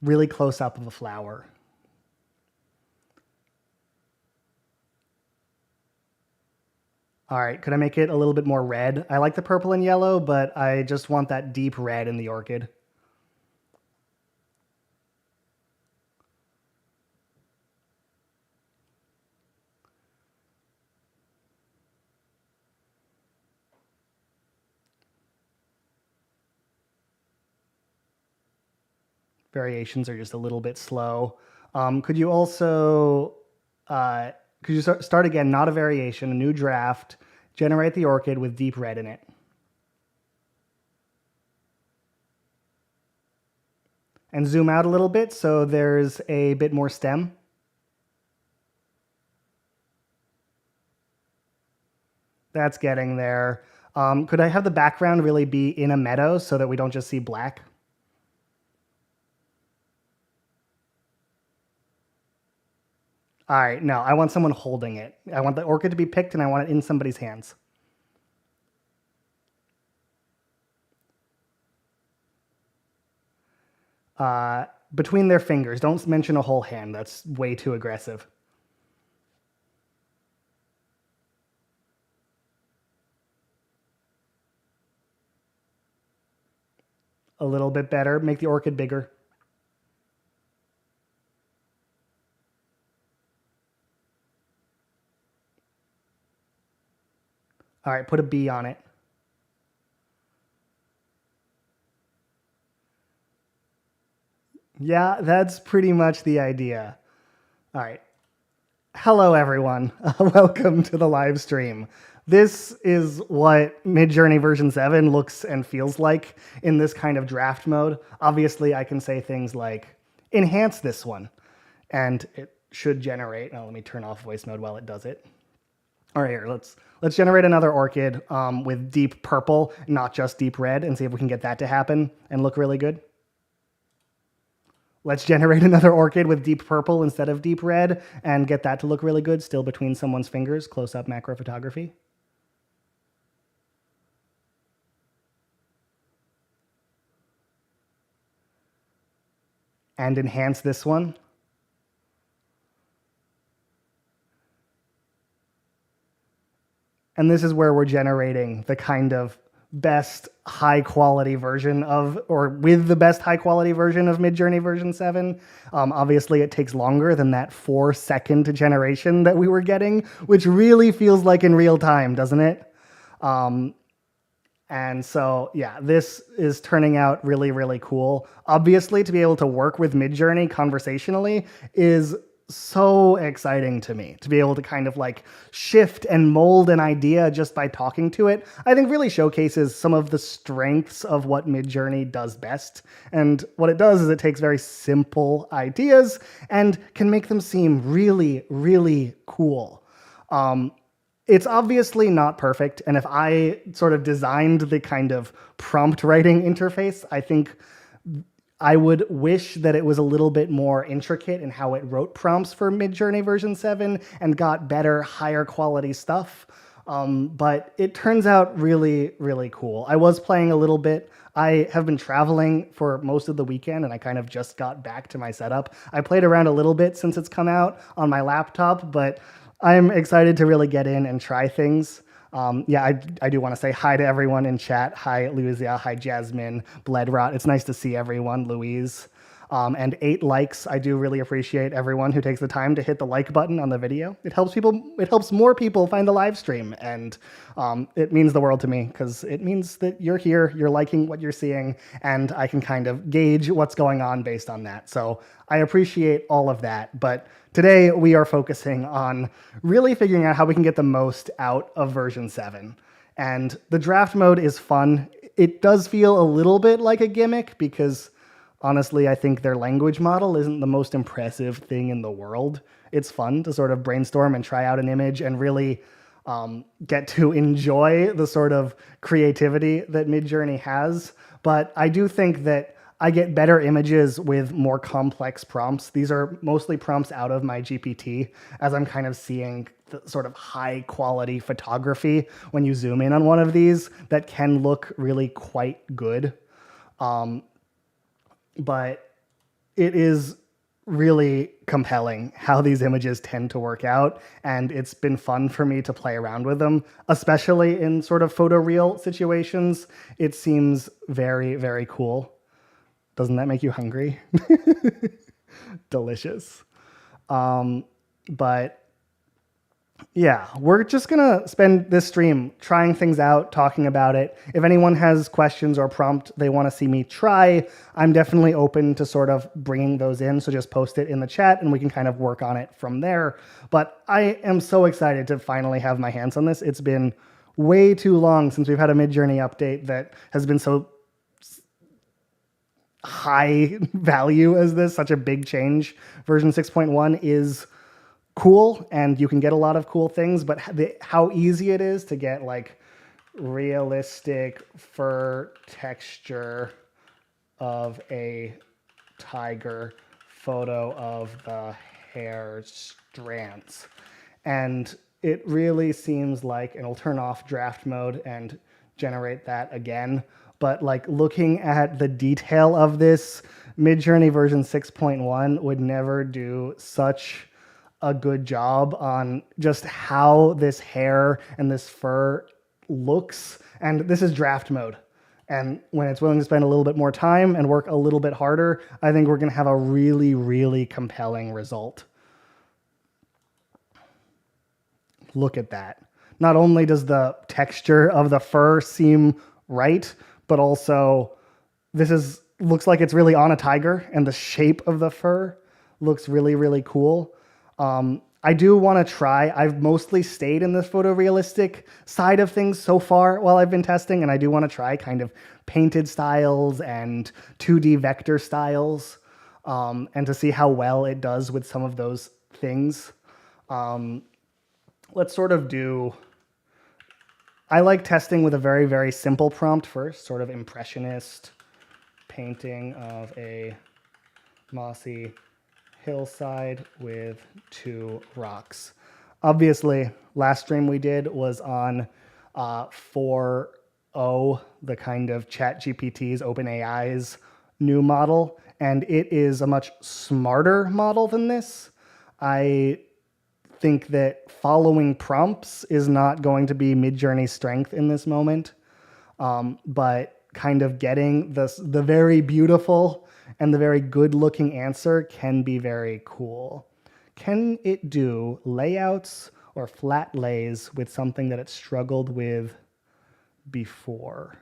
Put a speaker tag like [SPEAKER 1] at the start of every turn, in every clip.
[SPEAKER 1] really close up of a flower. All right, could I make it a little bit more red? I like the purple and yellow, but I just want that deep red in the orchid. Variations are just a little bit slow. Could you also, could you start again, not a variation, a new draft, generate the orchid with deep red in it. And zoom out a little bit so there's a bit more stem. That's getting there. Could I have the background really be in a meadow so that we don't just see black? All right, no, I want someone holding it. I want the orchid to be picked and I want it in somebody's hands. Between their fingers. Don't mention a whole hand. That's way too aggressive. A little bit better. Make the orchid bigger. All right, put a bee on it. Yeah, that's pretty much the idea. All right. Hello, everyone. Welcome to the live stream. This is what Midjourney version 7 looks and feels like in this kind of draft mode. Obviously, I can say things like, enhance this one, and it should generate. Now, let me turn off voice mode while it does it. All right, here, let's generate another orchid with deep purple, not just deep red, and see if we can get that to happen and look really good. Let's generate another orchid with deep purple instead of deep red and get that to look really good, still between someone's fingers, close-up macro photography. And enhance this one. And this is where we're generating the kind of best high quality version of, or with the best high quality version of Midjourney version 7. Obviously, it takes longer than that 4-second generation that we were getting, which really feels like in real time, doesn't it? And so, yeah, this is turning out really, really cool. Obviously, to be able to work with Midjourney conversationally is so exciting to me, to be able to kind of like shift and mold an idea just by talking to it. I think really showcases some of the strengths of what Midjourney does best. And what it does is it takes very simple ideas and can make them seem really, really cool. It's obviously not perfect, and if I sort of designed the kind of prompt writing interface, I think I would wish that it was a little bit more intricate in how it wrote prompts for Midjourney version 7 and got better, higher quality stuff. But it turns out really, really cool. I was playing a little bit. I have been traveling for most of the weekend, and I kind of just got back to my setup. I played around a little bit since it's come out on my laptop, but I'm excited to really get in and try things. Yeah, I do want to say hi to everyone in chat. Hi, Louisa. Hi, Jasmine. Bledrot. It's nice to see everyone, Louise. And 8 likes. I do really appreciate everyone who takes the time to hit the like button on the video. It helps more people find the live stream, and it means the world to me because it means that you're here, you're liking what you're seeing, and I can kind of gauge what's going on based on that. So I appreciate all of that, but today we are focusing on really figuring out how we can get the most out of version 7. And the draft mode is fun. It does feel a little bit like a gimmick because honestly, I think their language model isn't the most impressive thing in the world. It's fun to sort of brainstorm and try out an image and really get to enjoy the sort of creativity that Midjourney has. But I do think that I get better images with more complex prompts. These are mostly prompts out of my GPT as I'm kind of seeing the sort of high quality photography when you zoom in on one of these that can look really quite good. But it is really compelling how these images tend to work out, and it's been fun for me to play around with them, especially in sort of photoreal situations. It seems very, very cool. Doesn't that make you hungry? Delicious. But yeah, we're just gonna spend this stream trying things out, talking about it. If anyone has questions or prompt they want to see me try, I'm definitely open to sort of bringing those in. So just post it in the chat and we can kind of work on it from there. But I am so excited to finally have my hands on this. It's been way too long since we've had a Midjourney update that has been so high value as this, such a big change. Version 6.1 is cool and you can get a lot of cool things, but how easy it is to get like realistic fur texture of a tiger, photo of the hair strands. And it really seems like, and I'll turn off draft mode and generate that again. But like looking at the detail of this, Midjourney version 6.1 would never do such a good job on just how this hair and this fur looks. And this is draft mode. And when it's willing to spend a little bit more time and work a little bit harder, I think we're going to have a really, really compelling result. Look at that. Not only does the texture of the fur seem right, but also looks like it's really on a tiger, and the shape of the fur looks really, really cool. I do want to try. I've mostly stayed in the photorealistic side of things so far while I've been testing, and I do want to try kind of painted styles and 2D vector styles, and to see how well it does with some of those things. Let's sort of do... I like testing with a very, very simple prompt first, sort of impressionist painting of a mossy hillside with 2 rocks. Obviously, last stream we did was on 4.0, the kind of ChatGPT's, OpenAI's new model, and it is a much smarter model than this. I think that following prompts is not going to be Midjourney's strength in this moment, but kind of getting the very beautiful and the very good-looking answer can be very cool. Can it do layouts or flat lays with something that it struggled with before?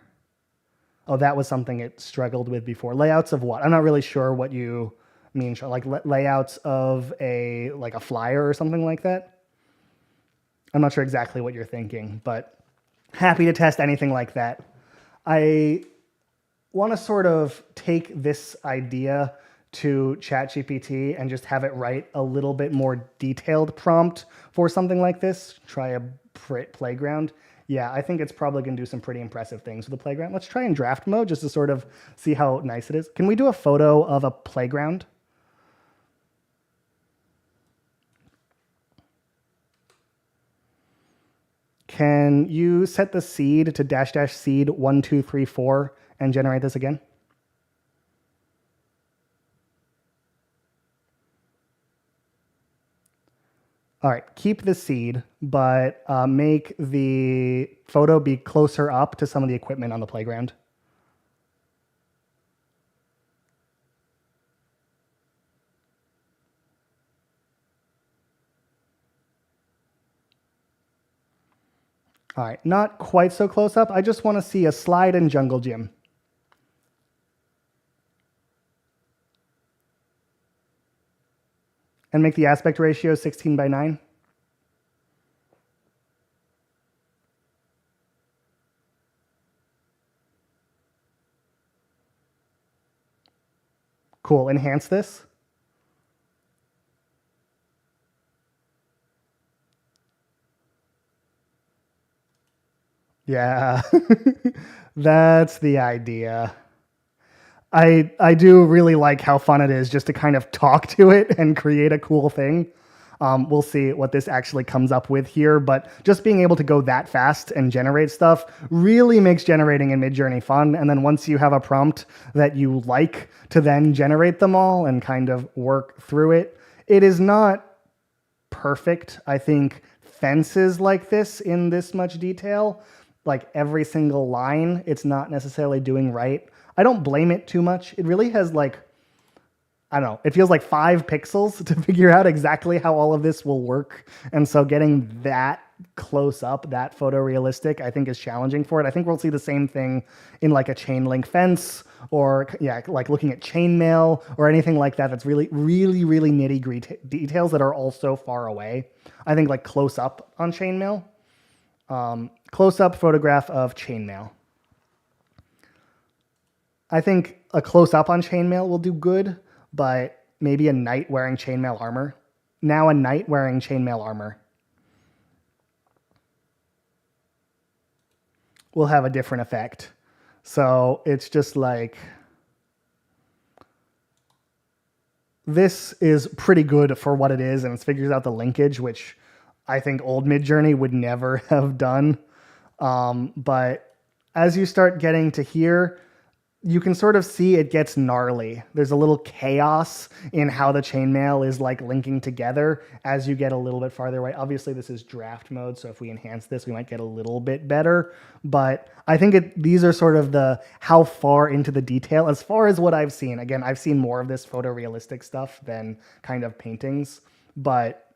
[SPEAKER 1] Oh, that was something it struggled with before. Layouts of what? I'm not really sure what you mean. Like layouts of a flyer or something like that? I'm not sure exactly what you're thinking, but happy to test anything like that. I want to sort of take this idea to ChatGPT and just have it write a little bit more detailed prompt for something like this. Try a playground. Yeah, I think it's probably going to do some pretty impressive things with the playground. Let's try in draft mode just to sort of see how nice it is. Can we do a photo of a playground? Can you set the seed to --seed 1234 and generate this again? All right, keep the seed, but make the photo be closer up to some of the equipment on the playground. All right, not quite so close up. I just want to see a slide and jungle gym. And make the aspect ratio 16:9. Cool, enhance this. Yeah, that's the idea. I do really like how fun it is just to kind of talk to it and create a cool thing. We'll see what this actually comes up with here, but just being able to go that fast and generate stuff really makes generating in Midjourney fun. And then once you have a prompt that you like to then generate them all and kind of work through it, it is not perfect. I think fences like this in this much detail, like every single line, it's not necessarily doing right. I don't blame it too much. It really has like, I don't know, it feels like 5 pixels to figure out exactly how all of this will work. And so getting that close up, that photorealistic, I think is challenging for it. I think we'll see the same thing in like a chain link fence or yeah, like looking at chainmail or anything like that. That's really, really, really nitty gritty details that are also far away. I think like close up on chainmail, close up photograph of chainmail. I think a close up on chainmail will do good, but maybe a knight wearing chainmail armor. Now a knight wearing chainmail armor will have a different effect. So it's just like, this is pretty good for what it is, and it figures out the linkage, which I think old Midjourney would never have done. But as you start getting to here, you can sort of see it gets gnarly. There's a little chaos in how the chainmail is like linking together as you get a little bit farther away. Obviously, this is draft mode, so if we enhance this, we might get a little bit better. But I think these are sort of the how far into the detail. As far as what I've seen, again, I've seen more of this photorealistic stuff than kind of paintings. But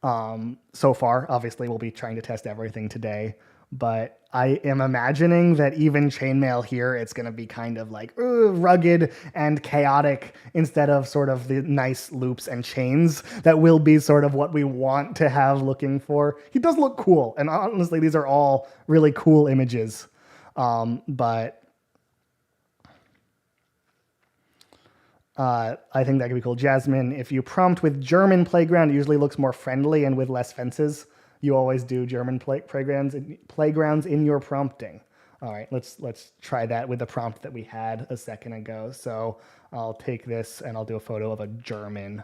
[SPEAKER 1] so far, obviously, we'll be trying to test everything today. But I am imagining that even chainmail here, it's going to be kind of like rugged and chaotic instead of sort of the nice loops and chains that will be sort of what we want to have looking for. He does look cool. And honestly, these are all really cool images. But I think that could be cool. Jasmine, if you prompt with German playground, it usually looks more friendly and with less fences. You always do German playgrounds in your prompting. All right, let's try that with the prompt that we had a second ago. So I'll take this and I'll do a photo of a German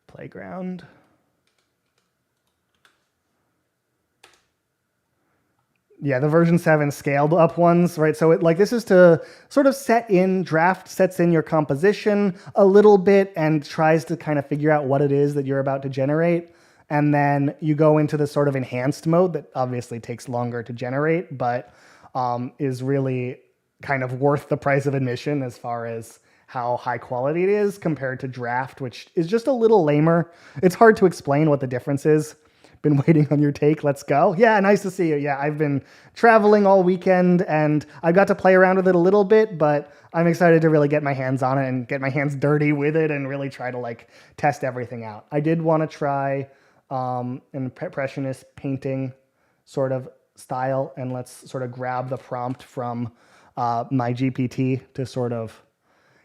[SPEAKER 1] playground. Yeah, the version 7 scaled up ones, right? So it, like this is to sort of sets in your composition a little bit and tries to kind of figure out what it is that you're about to generate. And then you go into the sort of enhanced mode that obviously takes longer to generate, but is really kind of worth the price of admission as far as how high quality it is compared to draft, which is just a little lamer. It's hard to explain what the difference is. Been waiting on your take. Let's go. Yeah, nice to see you. Yeah, I've been traveling all weekend and I got to play around with it a little bit, but I'm excited to really get my hands on it and get my hands dirty with it and really try to like test everything out. I did want to try an impressionist painting sort of style, and let's sort of grab the prompt from my GPT to sort of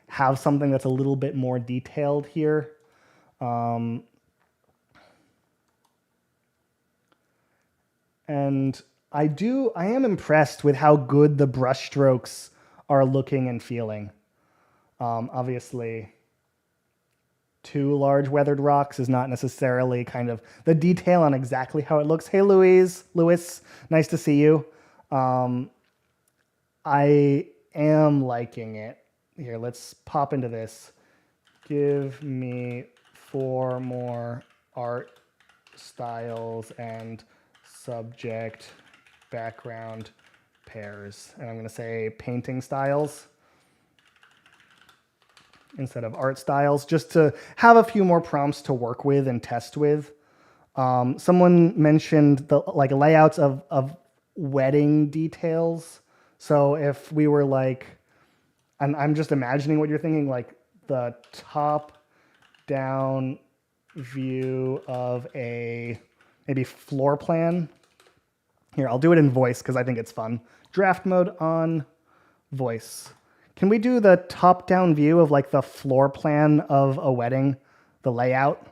[SPEAKER 1] have something that's a little bit more detailed here. And I am impressed with how good the brush strokes are looking and feeling. Obviously, 2 large weathered rocks is not necessarily kind of the detail on exactly how it looks. Hey, Louis, nice to see you. I am liking it. Here, let's pop into this. Give me 4 more art styles and subject background pairs. And I'm going to say painting styles instead of art styles, just to have a few more prompts to work with and test with. Someone mentioned the like layouts of wedding details. So if we were like, and I'm just imagining what you're thinking, like the top down view of a maybe floor plan. Here, I'll do it in voice because I think it's fun. Draft mode on voice. Can we do the top-down view of like the floor plan of a wedding, the layout?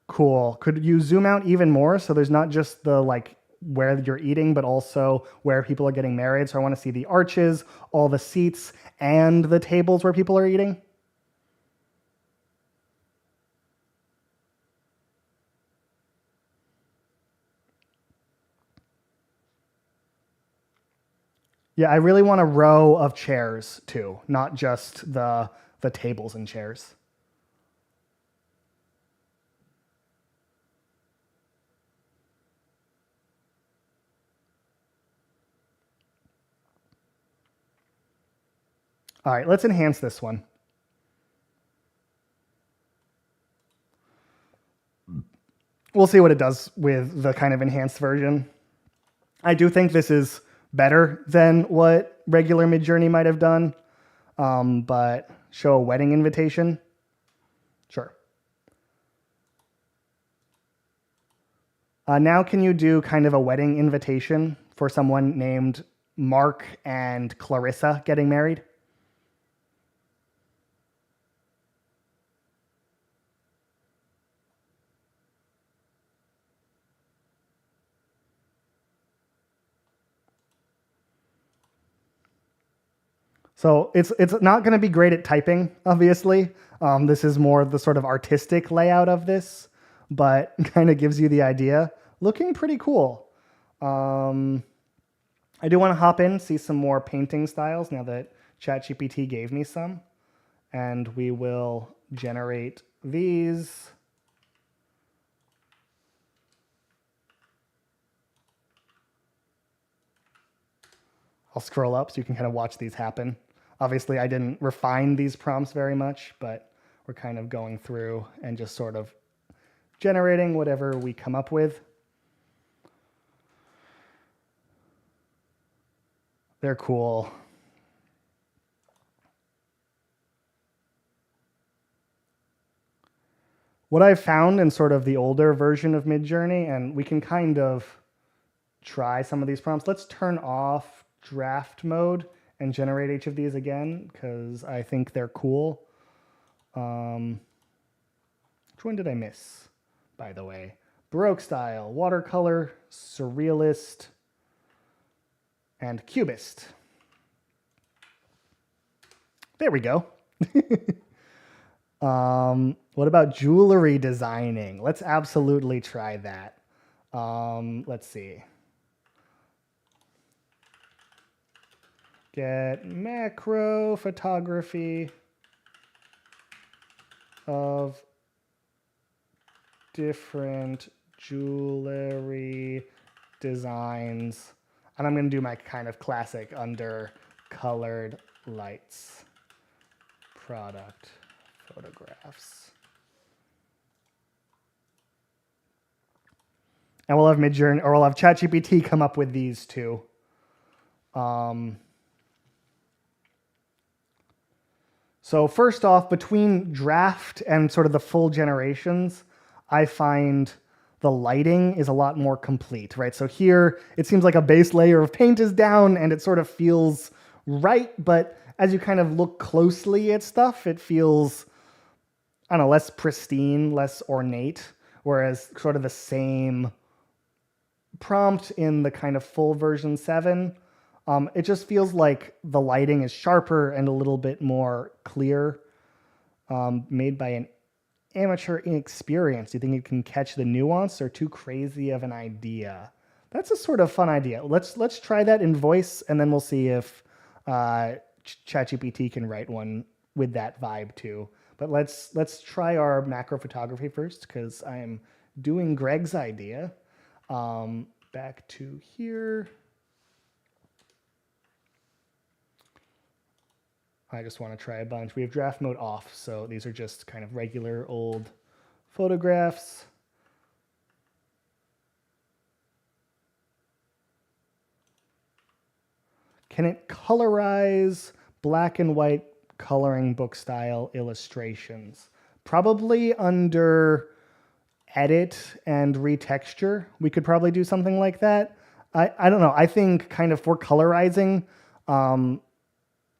[SPEAKER 1] Cool. Could you zoom out even more so there's not just the like where you're eating, but also where people are getting married. So I want to see the arches, all the seats, and the tables where people are eating. Yeah, I really want a row of chairs too, not just the tables and chairs. All right, let's enhance this one. We'll see what it does with the kind of enhanced version. I do think this is better than what regular Midjourney might have done, but show a wedding invitation. Sure. Now can you do kind of a wedding invitation for someone named Mark and Clarissa getting married? So it's not going to be great at typing, obviously. This is more the sort of artistic layout of this, but kind of gives you the idea. Looking pretty cool. I do want to hop in, see some more painting styles now that ChatGPT gave me some. And we will generate these. I'll scroll up so you can kind of watch these happen. Obviously, I didn't refine these prompts very much, but we're kind of going through and just sort of generating whatever we come up with. They're cool. What I've found in sort of the older version of Midjourney, and we can kind of try some of these prompts. Let's turn off draft mode and generate each of these again because I think they're cool. Which one did I miss, by the way? Baroque style, watercolor, surrealist, and cubist. There we go. What about jewelry designing? Let's absolutely try that. Let's see. Get macro photography of different jewelry designs. And I'm going to do my kind of classic under colored lights. Product photographs. And we'll have Midjourney, or we'll have ChatGPT come up with these two. So first off, between draft and sort of the full generations, I find the lighting is a lot more complete, right? So here, it seems like a base layer of paint is down and it sort of feels right, but as you kind of look closely at stuff, it feels, I don't know, less pristine, less ornate, whereas sort of the same prompt in the kind of full version 7, it just feels like the lighting is sharper and a little bit more clear, made by an amateur inexperienced. Do you think it can catch the nuance or too crazy of an idea? That's a sort of fun idea. Let's try that in voice, and then we'll see if ChatGPT can write one with that vibe too. But let's try our macro photography first because I am doing Greg's idea. Back to here. I just want to try a bunch. We have draft mode off, so these are just kind of regular old photographs. Can it colorize black and white coloring book style illustrations? Probably under edit and retexture. We could probably do something like that. I don't know. I think kind of for colorizing,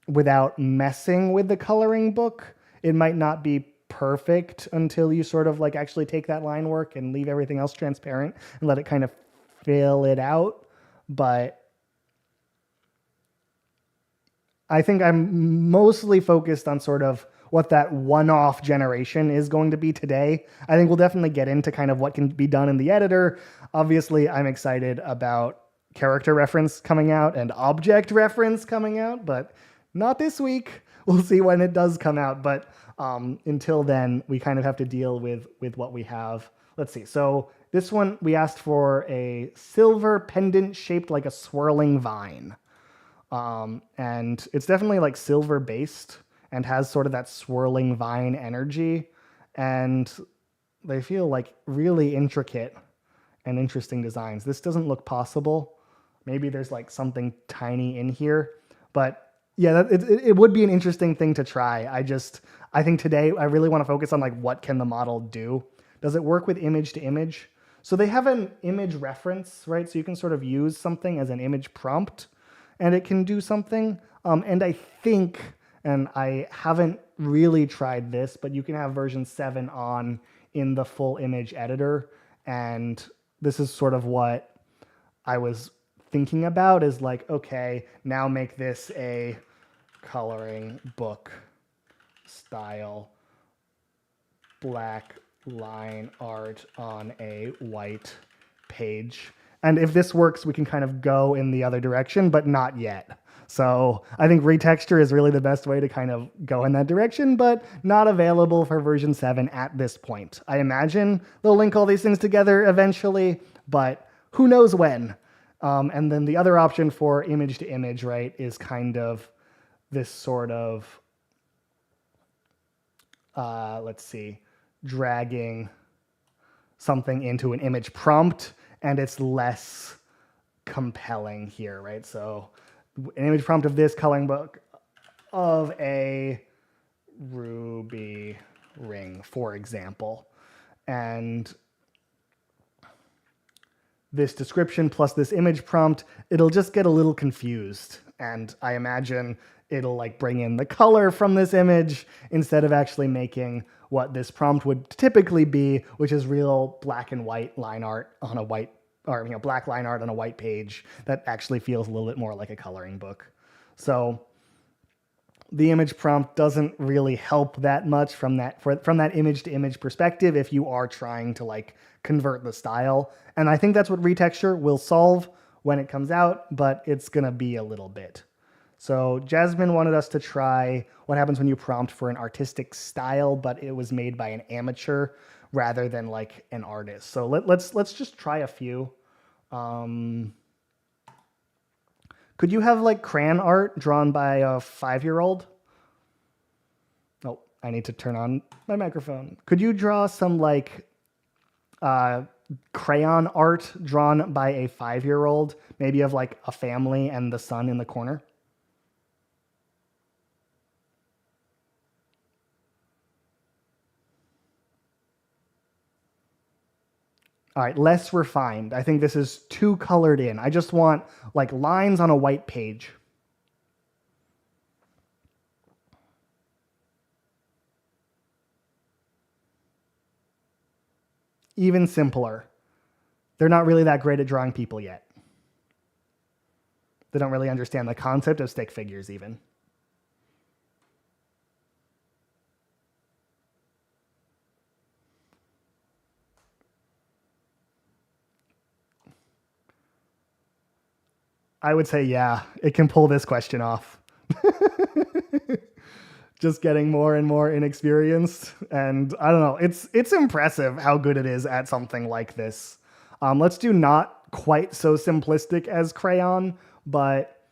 [SPEAKER 1] without messing with the coloring book, it might not be perfect until you sort of like actually take that line work and leave everything else transparent and let it kind of fill it out, but I think I'm mostly focused on sort of what that one-off generation is going to be today. I think we'll definitely get into kind of what can be done in the editor. Obviously, I'm excited about character reference coming out and object reference coming out, but not this week. We'll see when it does come out, but until then, we kind of have to deal with what we have. Let's see. So this one, we asked for a silver pendant shaped like a swirling vine. And it's definitely like silver based and has sort of that swirling vine energy. And they feel like really intricate and interesting designs. This doesn't look possible. Maybe there's like something tiny in here, but yeah, it would be an interesting thing to try. I think today I really want to focus on like, what can the model do? Does it work with image to image? So they have an image reference, right? So you can sort of use something as an image prompt and it can do something. And I think, and I haven't really tried this, but you can have version 7 on in the full image editor. And this is sort of what I was thinking about is like, okay, now make this a coloring book style black line art on a white page. And if this works, we can kind of go in the other direction, but not yet. So I think retexture is really the best way to kind of go in that direction, but not available for version 7 at this point. I imagine they'll link all these things together eventually, but who knows when. And then the other option for image to image, right, is kind of this sort of, let's see, dragging something into an image prompt, and it's less compelling here, right? So an image prompt of this coloring book of a ruby ring, for example. And this description plus this image prompt, it'll just get a little confused. And I imagine it'll like bring in the color from this image instead of actually making what this prompt would typically be, which is real black and white line art on a white, or black line art on a white page that actually feels a little bit more like a coloring book. So the image prompt doesn't really help that much from that image to image perspective if you are trying to like convert the style. And I think that's what retexture will solve when it comes out, but it's gonna be a little bit. So Jasmine wanted us to try what happens when you prompt for an artistic style, but it was made by an amateur rather than like an artist. So let's just try a few. Could you have like crayon art drawn by a 5-year-old? Oh, I need to turn on my microphone. Could you draw some like crayon art drawn by a 5-year-old? Maybe of like a family and the sun in the corner? All right, less refined. I think this is too colored in. I just want like lines on a white page. Even simpler. They're not really that great at drawing people yet. They don't really understand the concept of stick figures even. I would say, yeah, it can pull this question off. Just getting more and more inexperienced. And I don't know, it's impressive how good it is at something like this. Let's do not quite so simplistic as crayon, but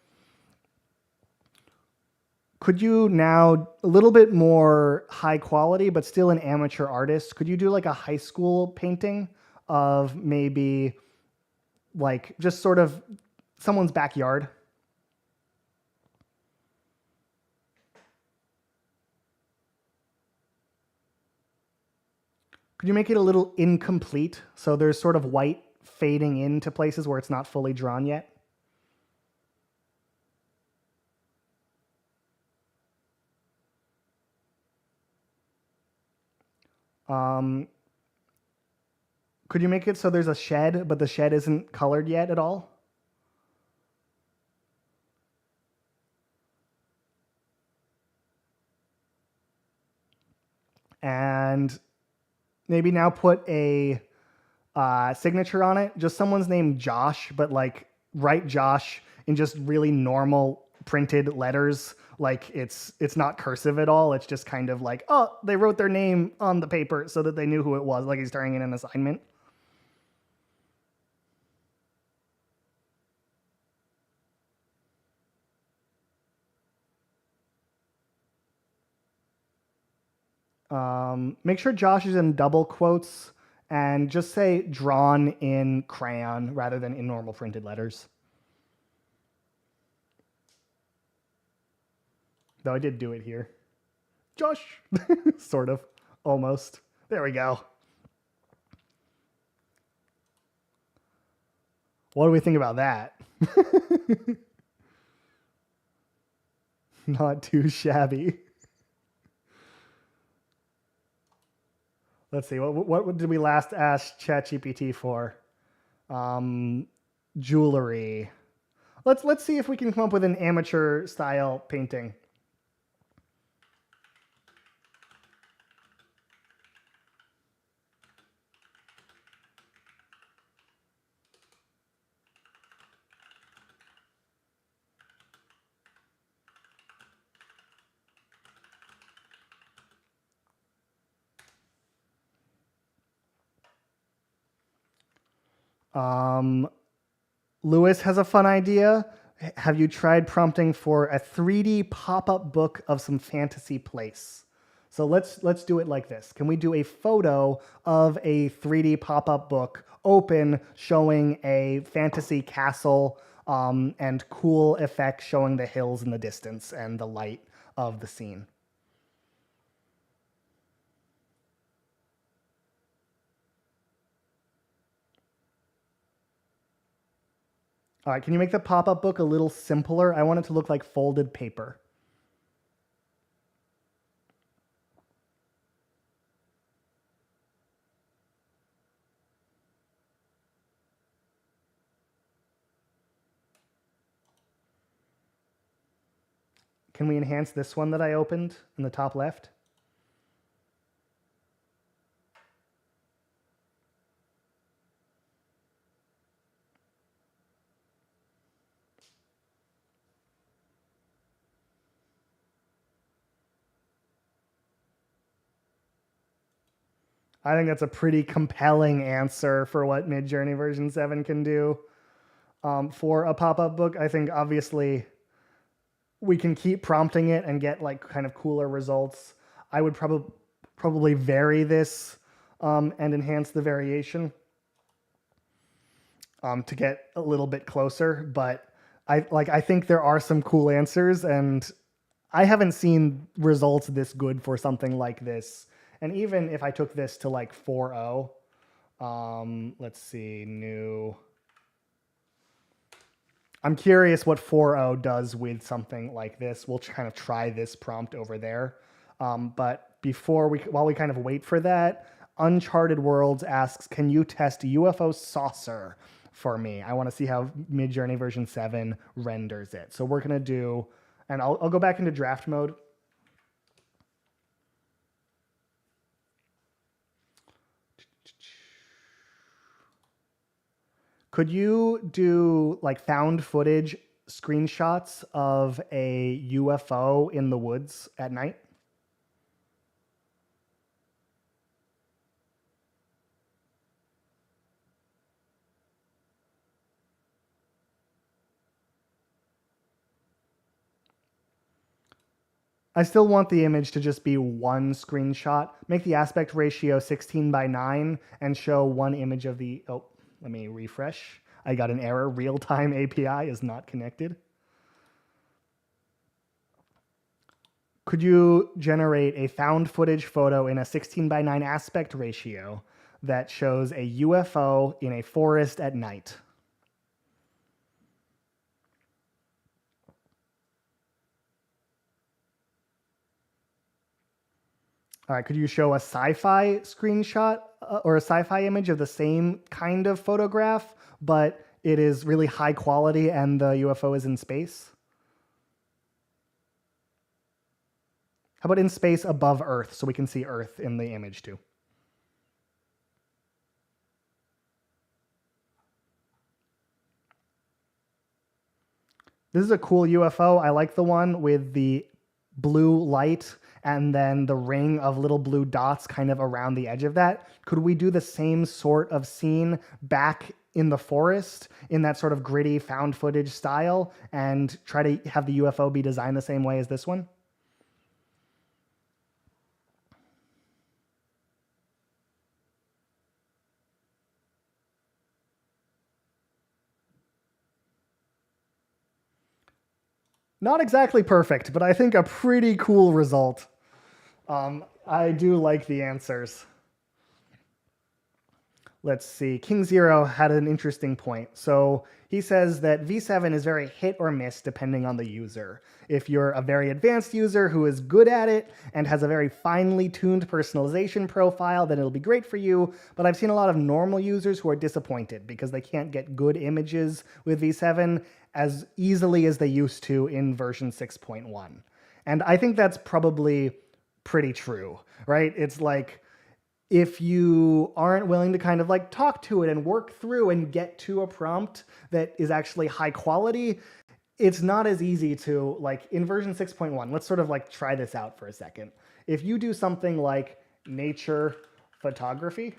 [SPEAKER 1] could you now, a little bit more high quality, but still an amateur artist, could you do like a high school painting of maybe like just sort of someone's backyard? Could you make it a little incomplete? So there's sort of white fading into places where it's not fully drawn yet. Could you make it so there's a shed, but the shed isn't colored yet at all? And maybe now put a signature on it. Just someone's name Josh, but like write Josh in just really normal printed letters. Like it's not cursive at all. It's just kind of like, oh, they wrote their name on the paper so that they knew who it was, like he's turning in an assignment. Make sure Josh is in double quotes and just say drawn in crayon rather than in normal printed letters. Though I did do it here. Josh, sort of, almost. There we go. What do we think about that? Not too shabby. Let's see. What did we last ask ChatGPT for? Jewelry. Let's see if we can come up with an amateur style painting. Lewis has a fun idea. Have you tried prompting for a 3D pop-up book of some fantasy place? So let's do it like this. Can we do a photo of a 3D pop-up book open showing a fantasy castle and cool effects showing the hills in the distance and the light of the scene? All right, can you make the pop-up book a little simpler? I want it to look like folded paper. Can we enhance this one that I opened in the top left? I think that's a pretty compelling answer for what Midjourney version 7 can do for a pop-up book. I think obviously we can keep prompting it and get like kind of cooler results. I would probably vary this and enhance the variation to get a little bit closer. But I think there are some cool answers, and I haven't seen results this good for something like this. And even if I took this to like 4.0, let's see, new. I'm curious what 4.0 does with something like this. We'll kind of try this prompt over there. But while we kind of wait for that, Uncharted Worlds asks, can you test UFO saucer for me? I want to see how Midjourney version 7 renders it. So we're going to do, and I'll go back into draft mode. Could you do like found footage screenshots of a UFO in the woods at night? I still want the image to just be one screenshot. Make the aspect ratio 16:9 and show one image of the, oh, let me refresh. I got an error. Real-time API is not connected. Could you generate a found footage photo in a 16:9 aspect ratio that shows a UFO in a forest at night? All right, could you show a sci-fi screenshot or a sci-fi image of the same kind of photograph, but it is really high quality and the UFO is in space? How about in space above Earth so we can see Earth in the image too? This is a cool UFO. I like the one with the blue light and then the ring of little blue dots kind of around the edge of that. Could we do the same sort of scene back in the forest in that sort of gritty found footage style and try to have the UFO be designed the same way as this one? Not exactly perfect, but I think a pretty cool result. I do like the answers. Let's see. King Zero had an interesting point. So he says that V7 is very hit or miss depending on the user. If you're a very advanced user who is good at it and has a very finely tuned personalization profile, then it'll be great for you. But I've seen a lot of normal users who are disappointed because they can't get good images with V7 as easily as they used to in version 6.1. And I think that's probably pretty true, right? It's like, if you aren't willing to kind of like talk to it and work through and get to a prompt that is actually high quality, it's not as easy to, like in version 6.1, let's sort of like try this out for a second. If you do something like nature photography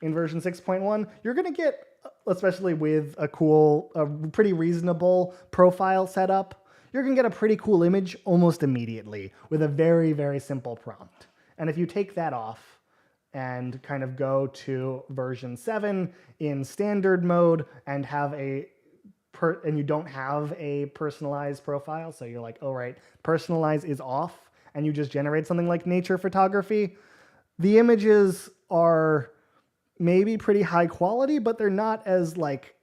[SPEAKER 1] in version 6.1, you're going to get, especially with a pretty reasonable profile setup, you're going to get a pretty cool image almost immediately with a very, very simple prompt. And if you take that off, and kind of go to version 7 in standard mode and have and you don't have a personalized profile, so you're like, oh right, personalize is off, and you just generate something like nature photography, the images are maybe pretty high quality, but they're not as like,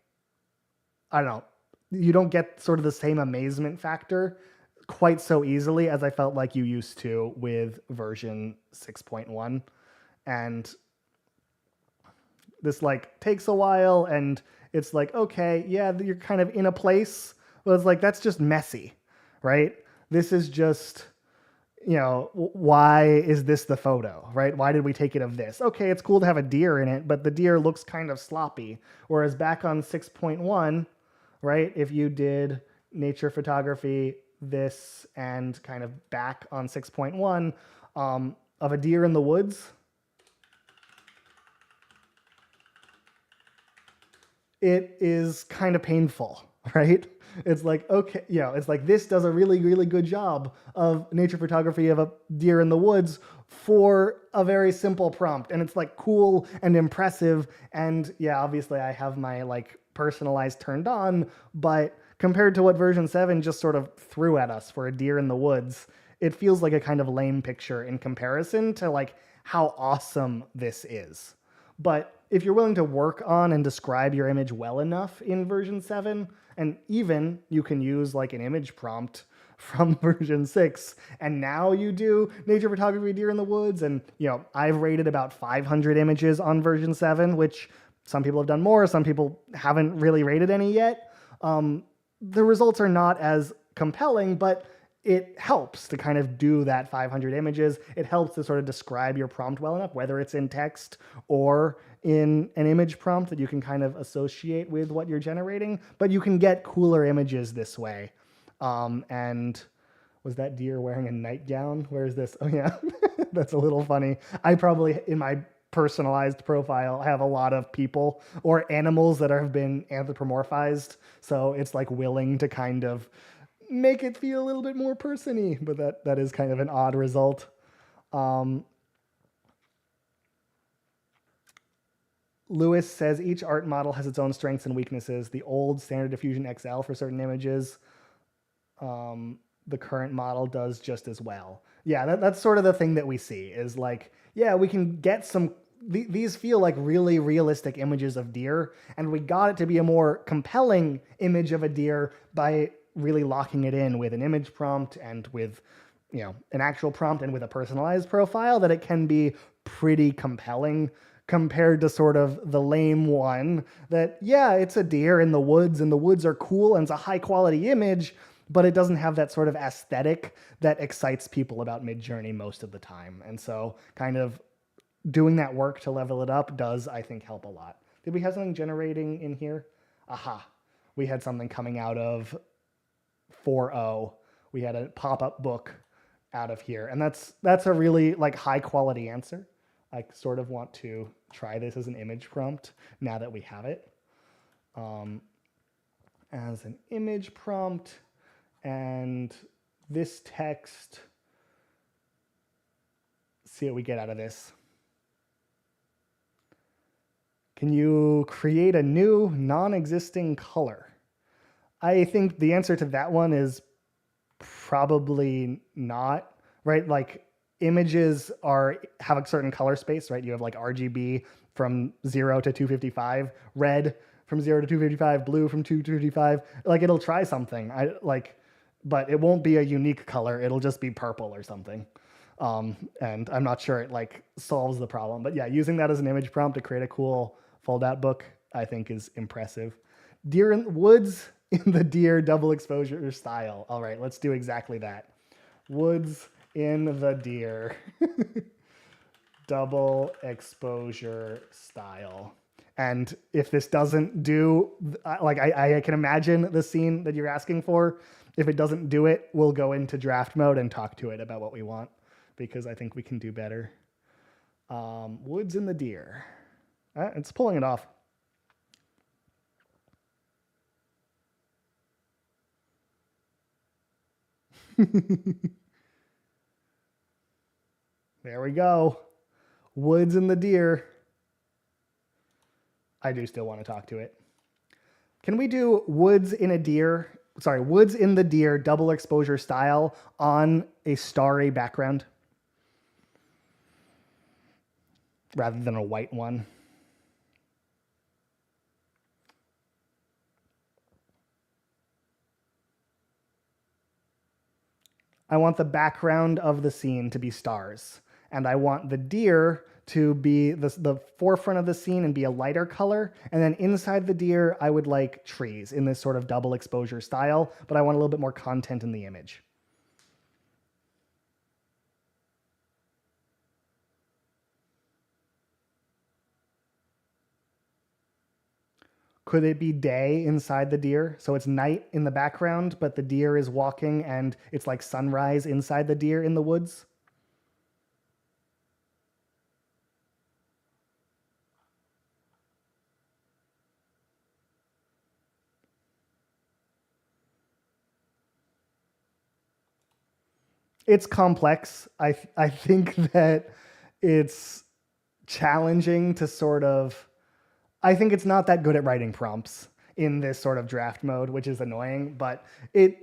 [SPEAKER 1] I don't know, you don't get sort of the same amazement factor quite so easily as I felt like you used to with version 6.1. And this like takes a while and it's like, okay, yeah, you're kind of in a place, but it's like, that's just messy, right? This is just, why is this the photo, right? Why did we take it of this? Okay, it's cool to have a deer in it, but the deer looks kind of sloppy. Whereas back on 6.1, right, if you did nature photography, this, and kind of back on 6.1 of a deer in the woods, it is kind of painful, right? It's like, okay, it's like this does a really, really good job of nature photography of a deer in the woods for a very simple prompt. And it's like cool and impressive. And yeah, obviously I have my like personalized turned on, but compared to what version 7 just sort of threw at us for a deer in the woods, it feels like a kind of lame picture in comparison to like how awesome this is. But if you're willing to work on and describe your image well enough in version 7, and even you can use like an image prompt from version 6, and now you do nature photography deer in the woods, and I've rated about 500 images on version 7, which some people have done more, some people haven't really rated any yet. The results are not as compelling, but it helps to kind of do that 500 images. It helps to sort of describe your prompt well enough, whether it's in text or in an image prompt that you can kind of associate with what you're generating. But you can get cooler images this way. And was that deer wearing a nightgown? Where is this? Oh yeah, that's a little funny. I probably, in my personalized profile, have a lot of people or animals that have been anthropomorphized. So it's like willing to kind of make it feel a little bit more person-y, but that is kind of an odd result. Lewis says each art model has its own strengths and weaknesses. The old standard diffusion XL for certain images, the current model does just as well. Yeah, that's sort of the thing that we see is like, yeah, we can get some, these feel like really realistic images of deer, and we got it to be a more compelling image of a deer by really locking it in with an image prompt and with an actual prompt and with a personalized profile, that it can be pretty compelling compared to sort of the lame one that, yeah, it's a deer in the woods and the woods are cool and it's a high quality image, but it doesn't have that sort of aesthetic that excites people about Midjourney most of the time. And so kind of doing that work to level it up does, I think, help a lot. Did we have something generating in here? Aha. We had something coming out of 4.0. We had a pop-up book out of here. And that's a really like high quality answer. I sort of want to try this as an image prompt now that we have it. As an image prompt, and this text, see what we get out of this. Can you create a new non-existing color? I think the answer to that one is probably not, right? Like images have a certain color space, right? You have like RGB from 0 to 255, red from 0 to 255, blue from 2 to 255. Like it'll try something. But it won't be a unique color. It'll just be purple or something. And I'm not sure it like solves the problem. But yeah, using that as an image prompt to create a cool fold-out book, I think is impressive. Deer in woods in the deer double exposure style. All right, let's do exactly that. Woods in the deer double exposure style. And if this doesn't do, like I can imagine the scene that you're asking for. If it doesn't do it, we'll go into draft mode and talk to it about what we want, because I think we can do better. Woods in the deer. It's pulling it off. There we go. Woods in the deer. I do still want to talk to it. Can we do woods in the deer double exposure style on a starry background rather than a white one? I want the background of the scene to be stars, and I want the deer to be the forefront of the scene and be a lighter color. And then inside the deer, I would like trees in this sort of double exposure style, but I want a little bit more content in the image. Could it be day inside the deer? So it's night in the background, but the deer is walking and it's like sunrise inside the deer in the woods? It's complex. I think that it's challenging to sort of, I think it's not that good at writing prompts in this sort of draft mode, which is annoying, but it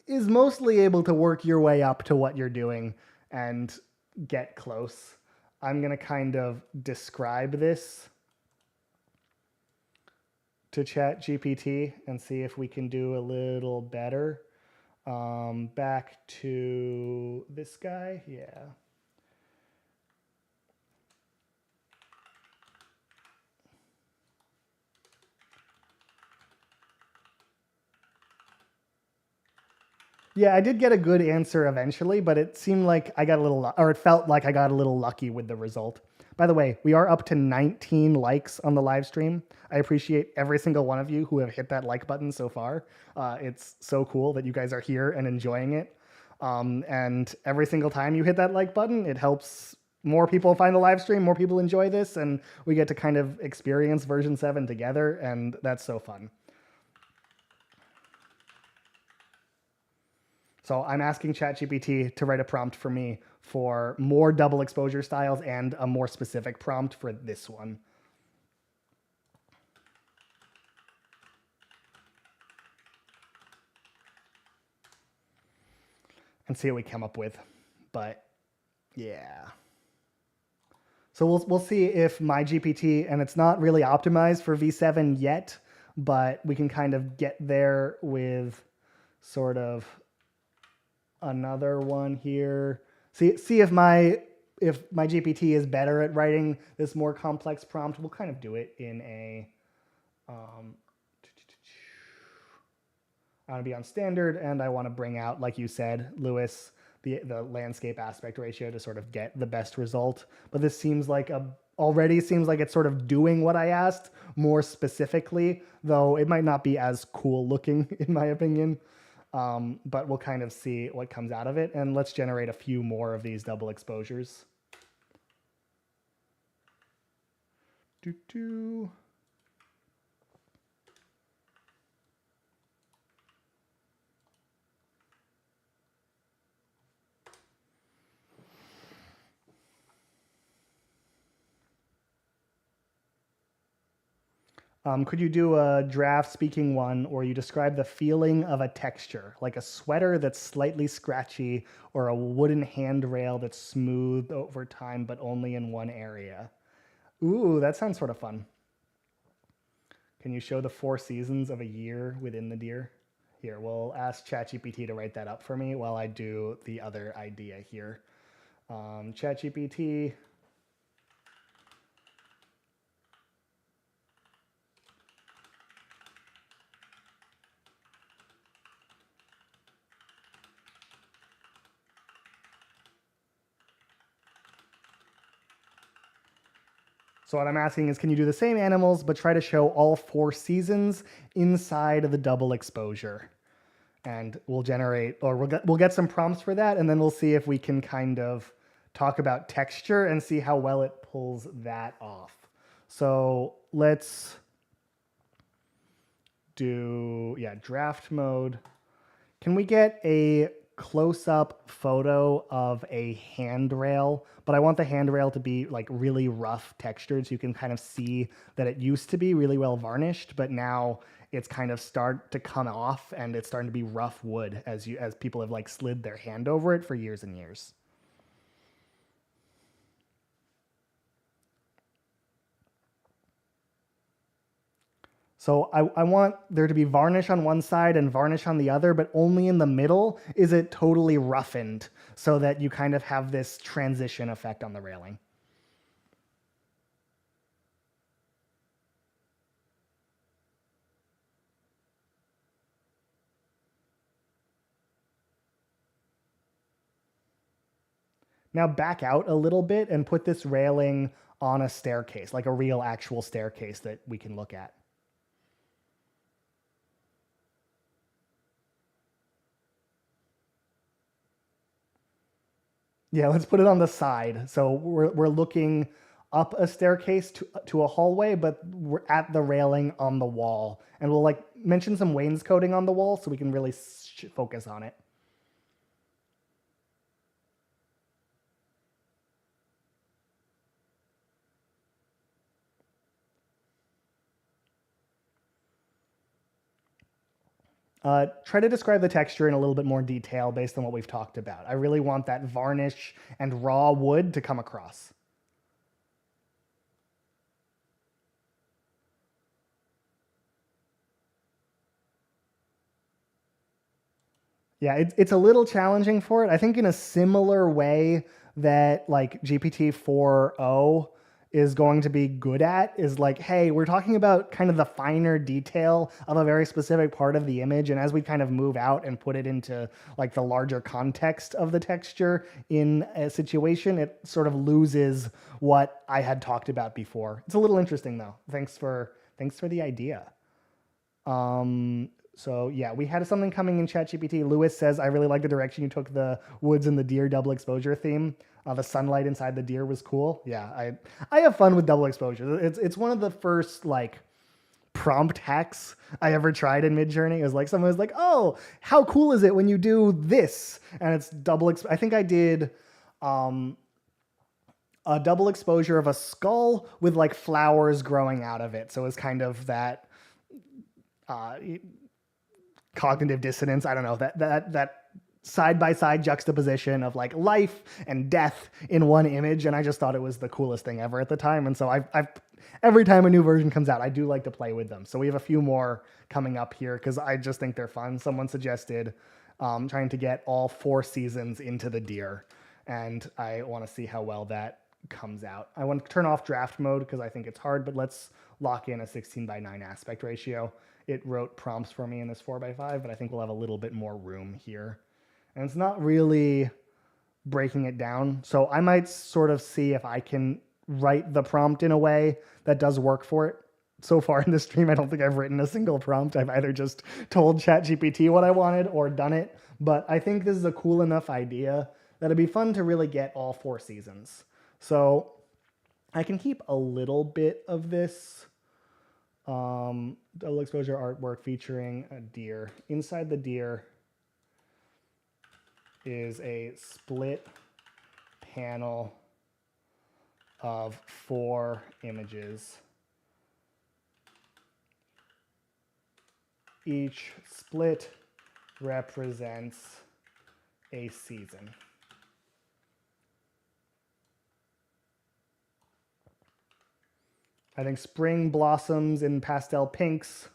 [SPEAKER 1] is mostly able to work your way up to what you're doing and get close. I'm going to kind of describe this to ChatGPT and see if we can do a little better. Back to this guy. Yeah. Yeah, I did get a good answer eventually, but it seemed like I got a little, or it felt like I got a little lucky with the result. By the way, we are up to 19 likes on the live stream. I appreciate every single one of you who have hit that like button so far. It's so cool that you guys are here and enjoying it. And every single time you hit that like button, it helps more people find the live stream, more people enjoy this, and we get to kind of experience version 7 together, and that's so fun. So I'm asking ChatGPT to write a prompt for me for more double exposure styles and a more specific prompt for this one. And see what we come up with. But yeah. So we'll see if my GPT, and it's not really optimized for V7 yet, but we can kind of get there with sort of another one here. See if my GPT is better at writing this more complex prompt. We'll kind of do it in a I want to be on standard, and I want to bring out, like you said, Lewis, the landscape aspect ratio to sort of get the best result. But this seems like already seems like it's sort of doing what I asked more specifically, though it might not be as cool looking in my opinion. But we'll kind of see what comes out of it. And let's generate a few more of these double exposures. Could you do a draft speaking one where you describe the feeling of a texture, like a sweater that's slightly scratchy or a wooden handrail that's smooth over time, but only in one area? Ooh, that sounds sort of fun. Can you show the 4 seasons of a year within the deer? Here, we'll ask ChatGPT to write that up for me while I do the other idea here. ChatGPT. So what I'm asking is, can you do the same animals, but try to show all 4 seasons inside of the double exposure? And we'll generate, or we'll get some prompts for that, and then we'll see if we can kind of talk about texture and see how well it pulls that off. So let's do, draft mode. Can we get a close-up photo of a handrail? But I want the handrail to be like really rough textured, so you can kind of see that it used to be really well varnished, but now it's kind of start to come off and it's starting to be rough wood as people have like slid their hand over it for years and years. So I want there to be varnish on one side and varnish on the other, but only in the middle is it totally roughened so that you kind of have this transition effect on the railing. Now back out a little bit and put this railing on a staircase, like a real actual staircase that we can look at. Yeah, let's put it on the side. So we're looking up a staircase to a hallway, but we're at the railing on the wall. And we'll like mention some wainscoting on the wall so we can really focus on it. Try to describe the texture in a little bit more detail based on what we've talked about. I really want that varnish and raw wood to come across. Yeah, it's a little challenging for it. I think in a similar way that like GPT-4o is going to be good at is like, hey, we're talking about kind of the finer detail of a very specific part of the image. And as we kind of move out and put it into like the larger context of the texture in a situation, it sort of loses what I had talked about before. It's a little interesting though. Thanks for the idea. So yeah, we had something coming in ChatGPT. Lewis says, I really like the direction you took the woods and the deer double exposure theme. The sunlight inside the deer was cool. Yeah, I have fun with double exposure. It's one of the first like prompt hacks I ever tried in Midjourney. It was like someone was like, oh, how cool is it when you do this? And it's I think I did a double exposure of a skull with like flowers growing out of it. So it was kind of that cognitive dissonance. I don't know, that side-by-side juxtaposition of like life and death in one image, and I just thought it was the coolest thing ever at the time. And so I've every time a new version comes out, I do like to play with them. So we have a few more coming up here because I just think they're fun. Someone suggested trying to get all 4 seasons into the deer. And I want to see how well that comes out. I want to turn off draft mode because I think it's hard, but let's lock in a 16:9 aspect ratio. It wrote prompts for me in this 4:5, but I think we'll have a little bit more room here. And it's not really breaking it down. So I might sort of see if I can write the prompt in a way that does work for it. So far in this stream, I don't think I've written a single prompt. I've either just told ChatGPT what I wanted or done it. But I think this is a cool enough idea that it'd be fun to really get all 4 seasons. So I can keep a little bit of this double exposure artwork featuring a deer. Inside the deer is a split panel of 4 images. Each split represents a season. I think spring blossoms in pastel pinks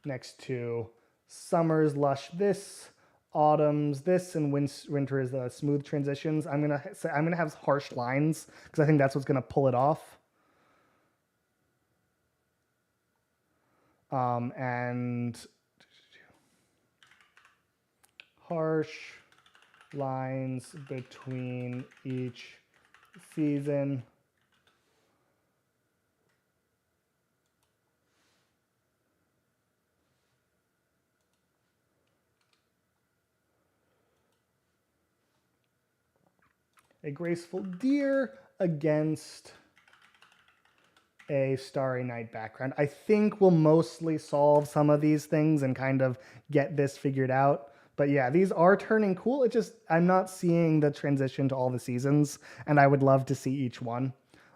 [SPEAKER 1] next to summer's lush this, autumn's this, and winter is the smooth transitions. I'm gonna have harsh lines because I think that's what's gonna pull it off. And harsh lines between each season. A graceful deer against a starry night background. I think we'll mostly solve some of these things and kind of get this figured out. But yeah, these are turning cool. It just, I'm not seeing the transition to all the seasons, and I would love to see each one.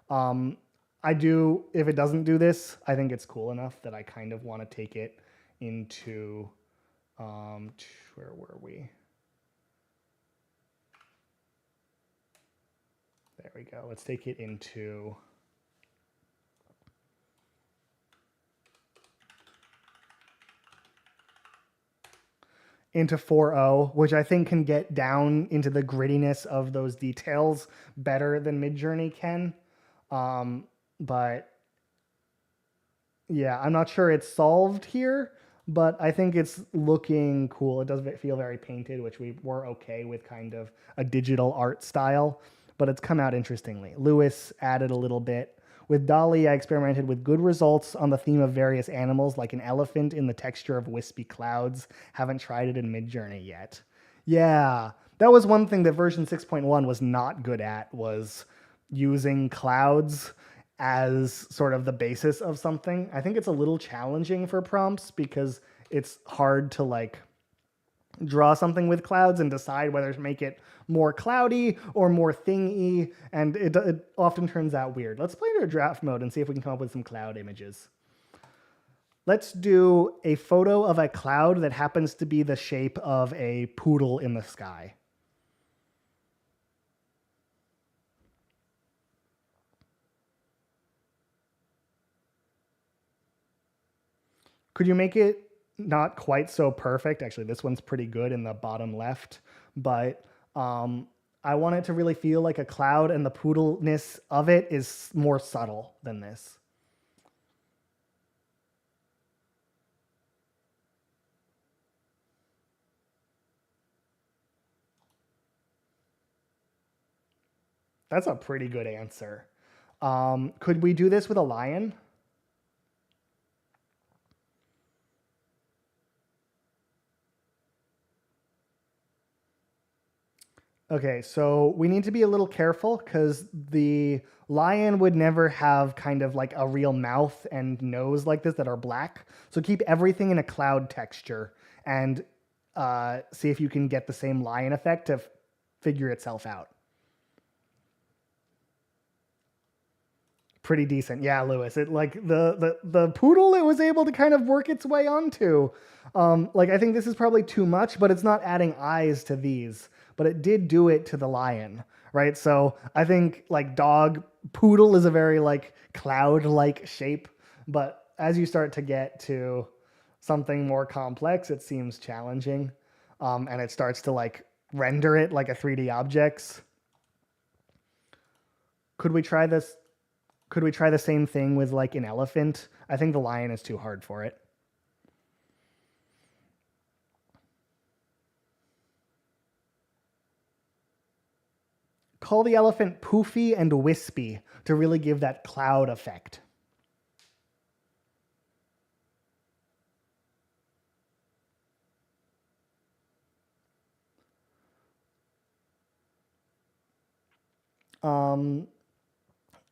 [SPEAKER 1] I do, if it doesn't do this, I think it's cool enough that I kind of want to take it into, where were we? There we go. Let's take it into into 4.0, which I think can get down into the grittiness of those details better than Midjourney can. But yeah, I'm not sure it's solved here, but I think it's looking cool. It does feel very painted, which we were okay with kind of a digital art style, but it's come out interestingly. Lewis added a little bit. With Dolly, I experimented with good results on the theme of various animals, like an elephant in the texture of wispy clouds. Haven't tried it in Midjourney yet. Yeah, that was one thing that version 6.1 was not good at, was using clouds as sort of the basis of something. I think it's a little challenging for prompts because it's hard to like draw something with clouds and decide whether to make it more cloudy or more thingy, and it often turns out weird. Let's play into draft mode and see if we can come up with some cloud images. Let's do a photo of a cloud that happens to be the shape of a poodle in the sky. Could you make it not quite so perfect? Actually, this one's pretty good in the bottom left, but I want it to really feel like a cloud, and the poodleness of it is more subtle than this. That's a pretty good answer. Could we do this with a lion? Okay, so we need to be a little careful because the lion would never have kind of like a real mouth and nose like this that are black. So keep everything in a cloud texture and see if you can get the same lion effect to figure itself out. Pretty decent. Yeah, Lewis. It like the poodle it was able to kind of work its way onto. Like I think this is probably too much, but it's not adding eyes to these. But it did do it to the lion, right? So I think like dog poodle is a very like cloud-like shape. But as you start to get to something more complex, it seems challenging. And it starts to like render it like a 3D objects. Could we try this? Could we try the same thing with like an elephant? I think the lion is too hard for it. Call the elephant poofy and wispy to really give that cloud effect.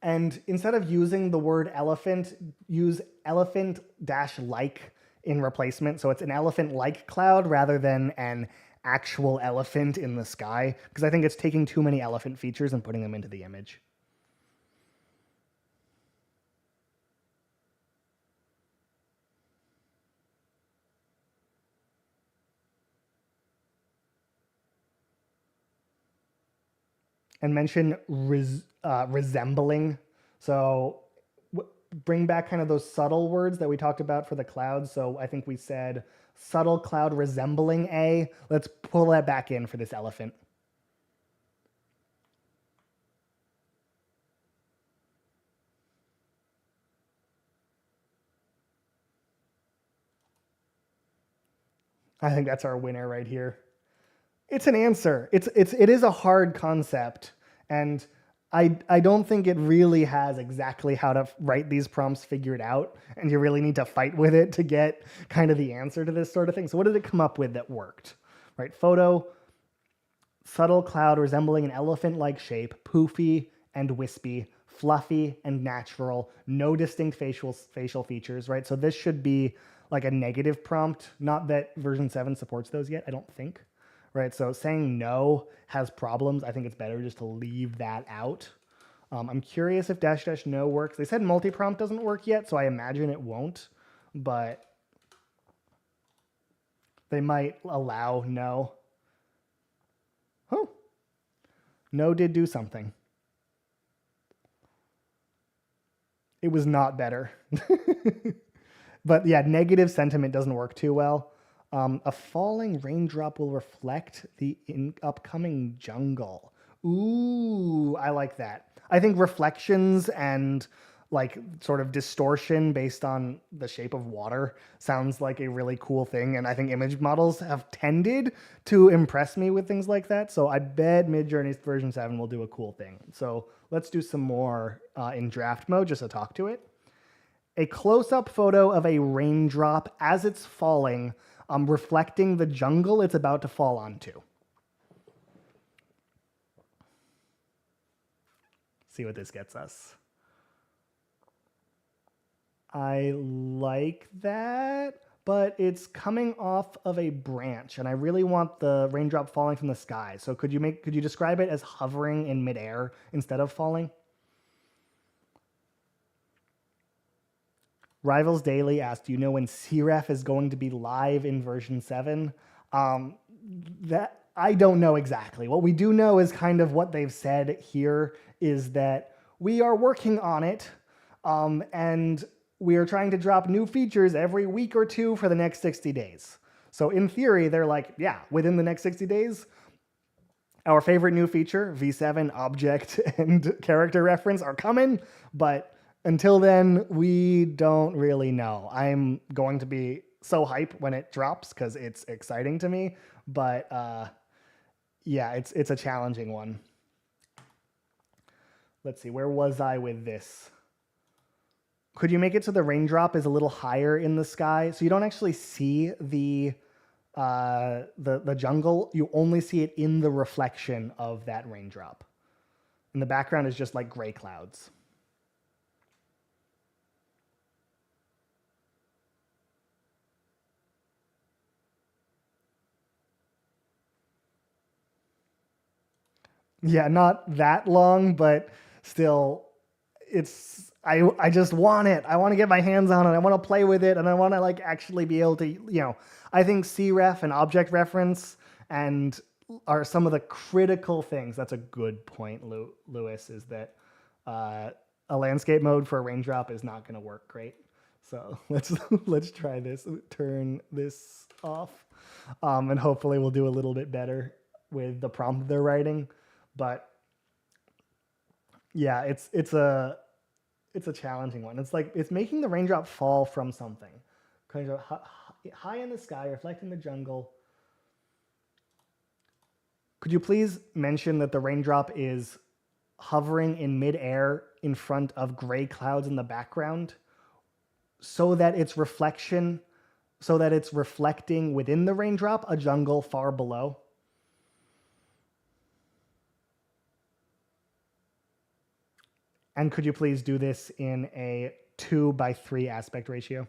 [SPEAKER 1] And instead of using the word elephant, use elephant dash like in replacement. So it's an elephant like cloud rather than an actual elephant in the sky, because I think it's taking too many elephant features and putting them into the image. And mention resembling. So bring back kind of those subtle words that we talked about for the clouds. So I think we said subtle cloud resembling a. Let's pull that back in for this elephant. I think that's our winner right here. It's an answer. It is a hard concept, and I don't think it really has exactly how to write these prompts figured out, and you really need to fight with it to get kind of the answer to this sort of thing. So what did it come up with that worked? Right, photo, subtle cloud resembling an elephant-like shape, poofy and wispy, fluffy and natural, no distinct facial features, right? So this should be like a negative prompt. Not that version 7 supports those yet, I don't think. Right, so saying no has problems. I think it's better just to leave that out. I'm curious if dash dash no works. They said multi-prompt doesn't work yet, so I imagine it won't, but they might allow no. Oh, no did do something. It was not better. But yeah, negative sentiment doesn't work too well. A falling raindrop will reflect the upcoming jungle. Ooh, I like that. I think reflections and like sort of distortion based on the shape of water sounds like a really cool thing. And I think image models have tended to impress me with things like that. So I bet Midjourney's version 7 will do a cool thing. So let's do some more in draft mode just to talk to it. A close-up photo of a raindrop as it's falling, reflecting the jungle it's about to fall onto. See what this gets us. I like that, but it's coming off of a branch, and I really want the raindrop falling from the sky. So could you describe it as hovering in midair instead of falling? Rivals Daily asked, do you know when CREF is going to be live in version 7? That I don't know exactly. What we do know is kind of what they've said here is that we are working on it, and we are trying to drop new features every week or two for the next 60 days. So in theory, they're like, yeah, within the next 60 days, our favorite new feature, V7, object, and character reference are coming, but until then, we don't really know. I'm going to be so hype when it drops because it's exciting to me, but yeah, it's a challenging one. Let's see, where was I with this? Could you make it so the raindrop is a little higher in the sky so you don't actually see the jungle? You only see it in the reflection of that raindrop. And the background is just like gray clouds. Yeah, not that long, but still, I just want it. I want to get my hands on it. I want to play with it, and I want to like actually be able to, I think CREF and object reference and are some of the critical things. That's a good point, Lewis, is that a landscape mode for a raindrop is not going to work great. So let's try this. Turn this off, and hopefully we'll do a little bit better with the prompt they're writing. But yeah, it's a challenging one. It's like it's making the raindrop fall from something, kind of high in the sky, reflecting the jungle. Could you please mention that the raindrop is hovering in midair in front of gray clouds in the background, so that its reflection, so that it's reflecting within the raindrop a jungle far below? And could you please do this in a 2:3 aspect ratio?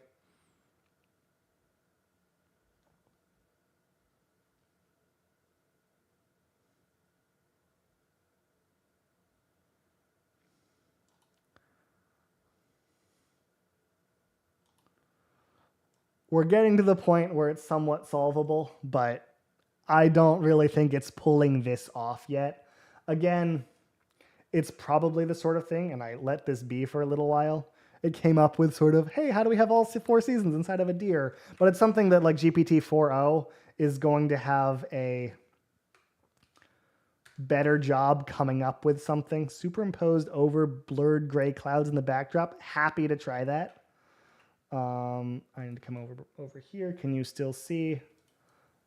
[SPEAKER 1] We're getting to the point where it's somewhat solvable, but I don't really think it's pulling this off yet. Again, it's probably the sort of thing, and I let this be for a little while. It came up with sort of, hey, how do we have all 4 seasons inside of a deer? But it's something that like GPT 4.0 is going to have a better job coming up with something. Superimposed over blurred gray clouds in the backdrop. Happy to try that. I need to come over here. Can you still see?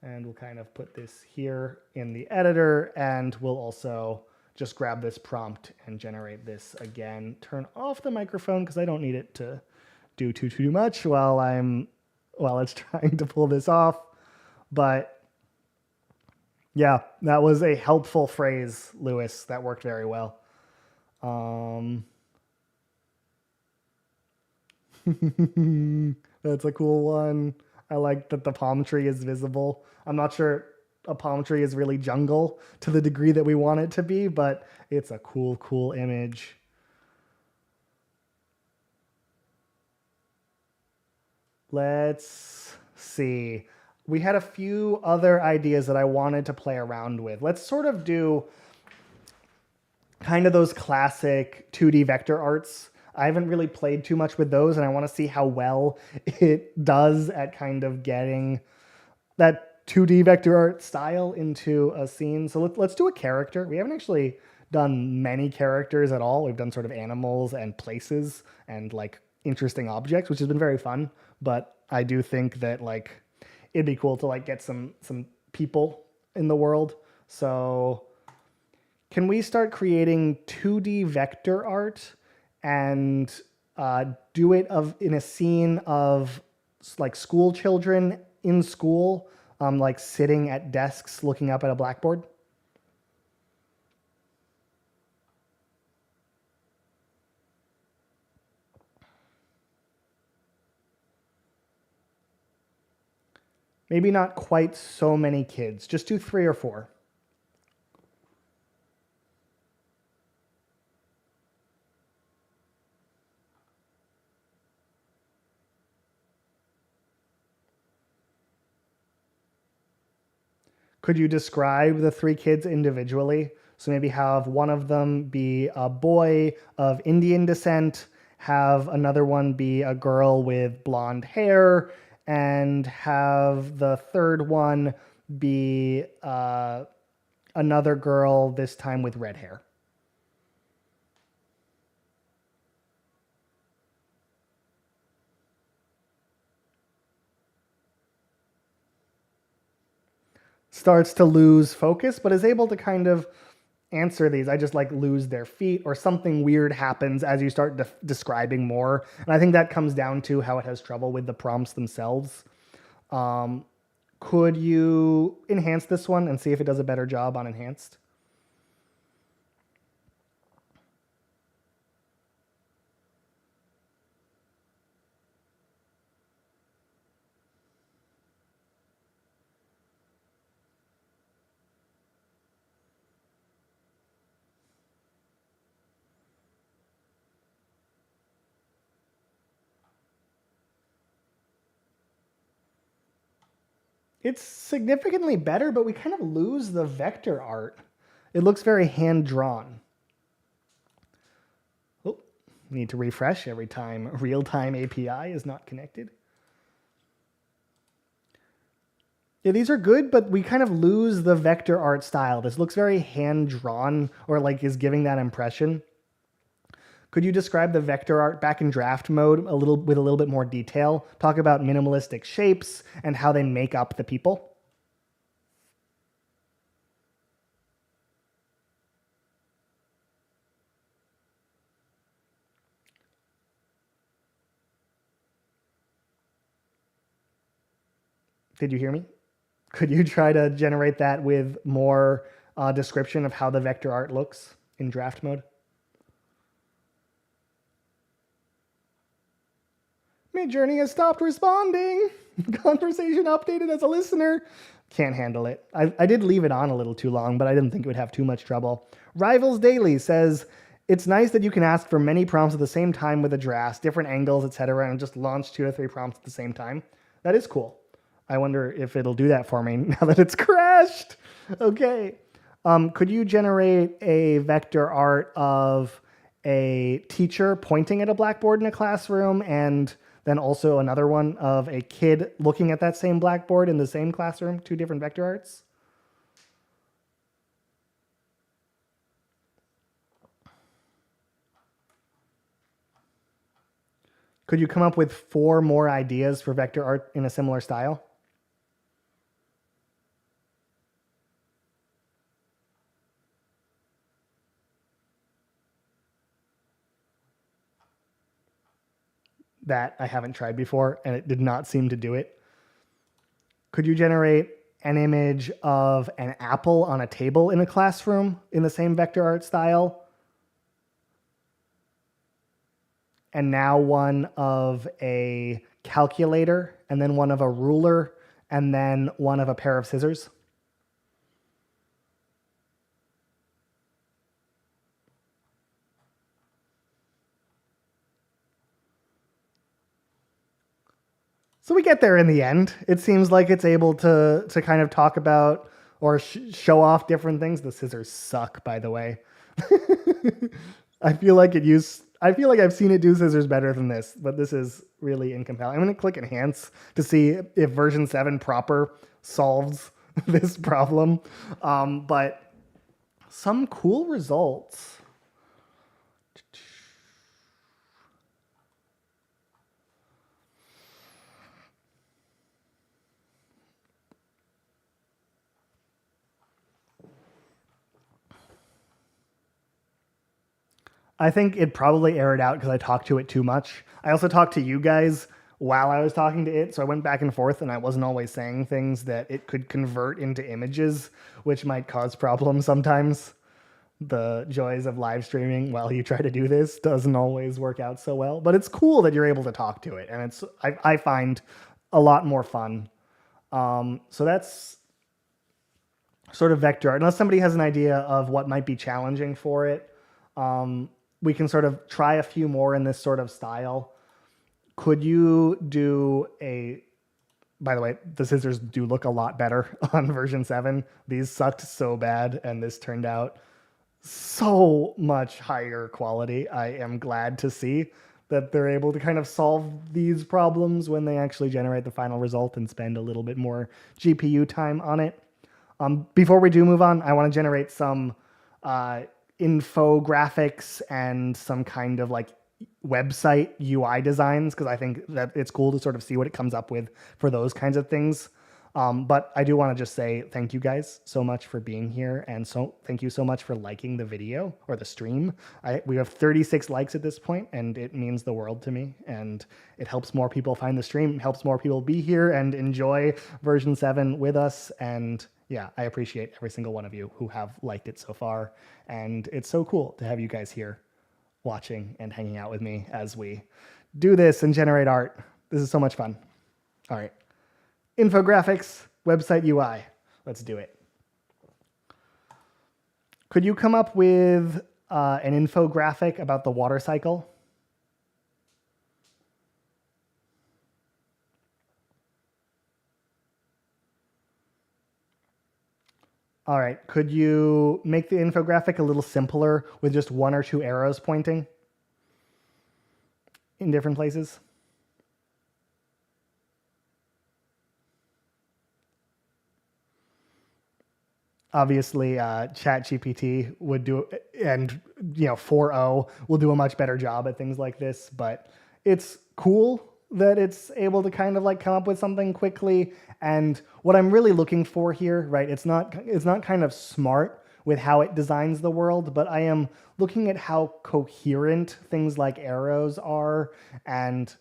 [SPEAKER 1] And we'll kind of put this here in the editor, and we'll also just grab this prompt and generate this again. Turn off the microphone because I don't need it to do too much while it's trying to pull this off. But yeah, that was a helpful phrase, Lewis. That worked very well. That's a cool one. I like that the palm tree is visible. I'm not sure a palm tree is really jungle to the degree that we want it to be, but it's a cool image. Let's see. We had a few other ideas that I wanted to play around with. Let's sort of do kind of those classic 2D vector arts. I haven't really played too much with those, and I want to see how well it does at kind of getting that 2D vector art style into a scene. So let's do a character. We haven't actually done many characters at all. We've done sort of animals and places and like interesting objects, which has been very fun. But I do think that like it'd be cool to like get some people in the world. So can we start creating 2D vector art and do it in a scene of like school children in school, like sitting at desks looking up at a blackboard? Maybe not quite so many kids. Just do 3 or 4. Could you describe the 3 kids individually? So maybe have one of them be a boy of Indian descent, have another one be a girl with blonde hair, and have the third one be another girl, this time with red hair. Starts to lose focus, but is able to kind of answer these. I just like lose their feet, or something weird happens as you start describing more. And I think that comes down to how it has trouble with the prompts themselves. Could you enhance this one and see if it does a better job on enhanced? It's significantly better, but we kind of lose the vector art. It looks very hand drawn. Oh, Need to refresh every time real-time API is not connected. Yeah, these are good, but we kind of lose the vector art style. This looks very hand-drawn, or like is giving that impression. Could you describe the vector art back in draft mode with a little bit more detail? Talk about minimalistic shapes and how they make up the people. Did you hear me? Could you try to generate that with more description of how the vector art looks in draft mode? Midjourney has stopped responding. Conversation updated as a listener. Can't handle it. I did leave it on a little too long, but I didn't think it would have too much trouble. Rivals Daily says, it's nice that you can ask for many prompts at the same time with a draft, different angles, etc., and just launch 2 or 3 prompts at the same time. That is cool. I wonder if it'll do that for me now that it's crashed. Okay. Could you generate a vector art of a teacher pointing at a blackboard in a classroom, and then also another one of a kid looking at that same blackboard in the same classroom? 2 different vector arts. Could you come up with 4 more ideas for vector art in a similar style? That I haven't tried before, and it did not seem to do it. Could you generate an image of an apple on a table in a classroom in the same vector art style? And now one of a calculator, and then one of a ruler, and then one of a pair of scissors? So we get there in the end. It seems like it's able to kind of talk about or show off different things. The scissors suck, by the way. I feel like I've seen it do scissors better than this, but this is really incompatible. I'm going to click enhance to see if version 7 proper solves this problem. But some cool results. I think it probably aired out because I talked to it too much. I also talked to you guys while I was talking to it, so I went back and forth, and I wasn't always saying things that it could convert into images, which might cause problems sometimes. The joys of live streaming while you try to do this doesn't always work out so well, but it's cool that you're able to talk to it, and I find a lot more fun. So that's sort of vector art. Unless somebody has an idea of what might be challenging for it, we can sort of try a few more in this sort of style. Could you do a, by the way, the scissors do look a lot better on version 7. These sucked so bad, and this turned out so much higher quality. I am glad to see that they're able to kind of solve these problems when they actually generate the final result and spend a little bit more GPU time on it. Before we do move on, I want to generate some infographics and some kind of like website UI designs, because I think that it's cool to sort of see what it comes up with for those kinds of things. But I do want to just say thank you guys so much for being here, and so thank you so much for liking the video or the stream. We have 36 likes at this point, and it means the world to me, and it helps more people find the stream, helps more people be here and enjoy version 7 with us. And yeah, I appreciate every single one of you who have liked it so far, and it's so cool to have you guys here watching and hanging out with me as we do this and generate art. This is so much fun. All right. Infographics, website UI. Let's do it. Could you come up with an infographic about the water cycle? All right. Could you make the infographic a little simpler with just 1 or 2 arrows pointing? in different places? Obviously, ChatGPT would do, and 4.0 will do a much better job at things like this. But it's cool that it's able to kind of like come up with something quickly. And what I'm really looking for here, right? It's not kind of smart with how it designs the world, but I am looking at how coherent things like arrows are. And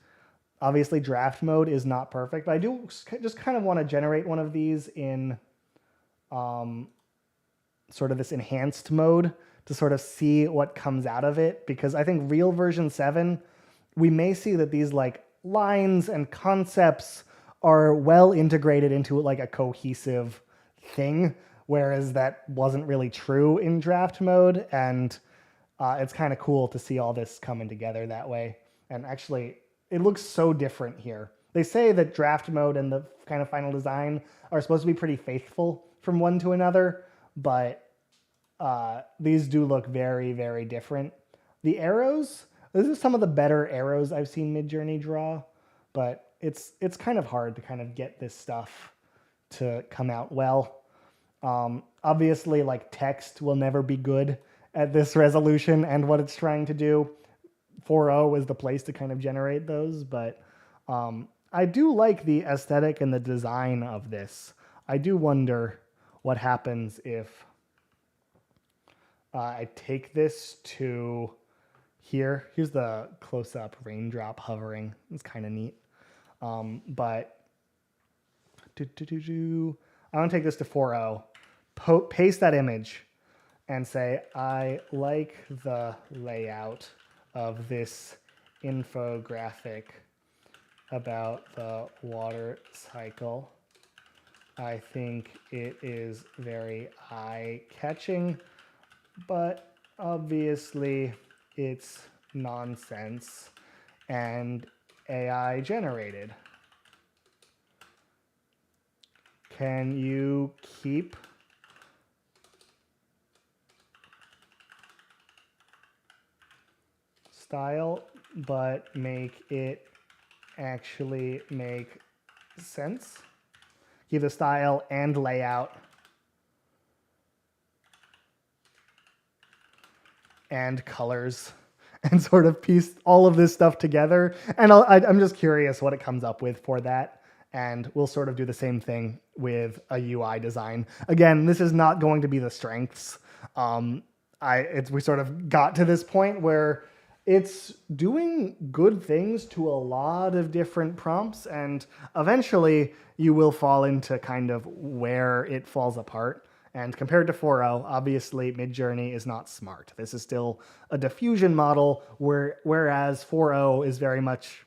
[SPEAKER 1] obviously, draft mode is not perfect. But I do just kind of want to generate one of these in sort of this enhanced mode to sort of see what comes out of it, because I think real version 7, we may see that these like lines and concepts are well integrated into like a cohesive thing, whereas that wasn't really true in draft mode. And it's kind of cool to see all this coming together that way. And actually, it looks so different here. They say that draft mode and the kind of final design are supposed to be pretty faithful from one to another, but these do look very, very different. The arrows, this is some of the better arrows I've seen Midjourney draw, but it's kind of hard to kind of get this stuff to come out well. Obviously, like text will never be good at this resolution and what it's trying to do. 4.0 is the place to kind of generate those, but I do like the aesthetic and the design of this. I do wonder what happens if I take this to here. Here's the close-up raindrop hovering. It's kind of neat. But I want to take this to 4.0, paste that image, and say, I like the layout of this infographic about the water cycle. I think it is very eye-catching, but obviously it's nonsense and AI generated. Can you keep style but make it actually make sense? Keep the style and layout and colors and sort of piece all of this stuff together. And I'm just curious what it comes up with for that. And we'll sort of do the same thing with a UI design. Again, this is not going to be the strengths. We sort of got to this point where it's doing good things to a lot of different prompts, and eventually you will fall into kind of where it falls apart. And compared to 4.0, obviously Midjourney is not smart. This is still a diffusion model, whereas 4.0 is very much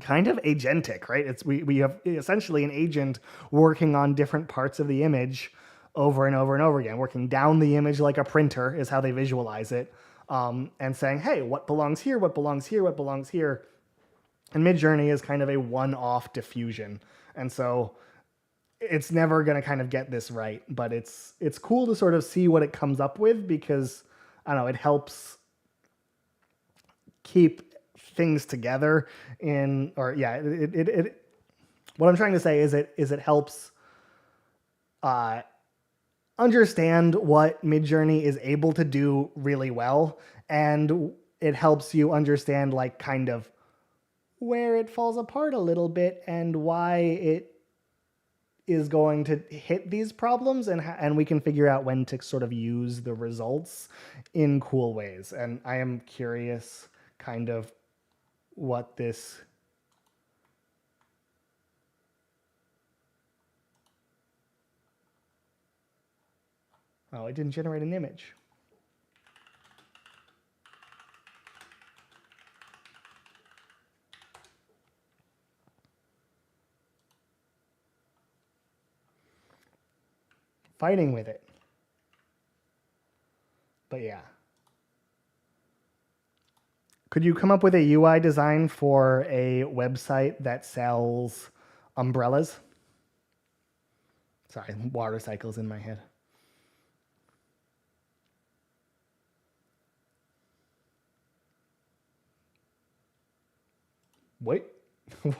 [SPEAKER 1] kind of agentic, right? We have essentially an agent working on different parts of the image over and over and over again, working down the image like a printer is how they visualize it, and saying, hey, what belongs here, what belongs here, what belongs here. And Midjourney is kind of a one-off diffusion. And so it's never going to kind of get this right, but it's cool to sort of see what it comes up with, because I don't know, it helps keep things together what I'm trying to say is it helps understand what Midjourney is able to do really well, and it helps you understand like kind of where it falls apart a little bit and why it is going to hit these problems, and we can figure out when to sort of use the results in cool ways. And I am curious kind of what this it didn't generate an image. Fighting with it. But yeah. Could you come up with a UI design for a website that sells umbrellas? Sorry, water cycles in my head. Wait,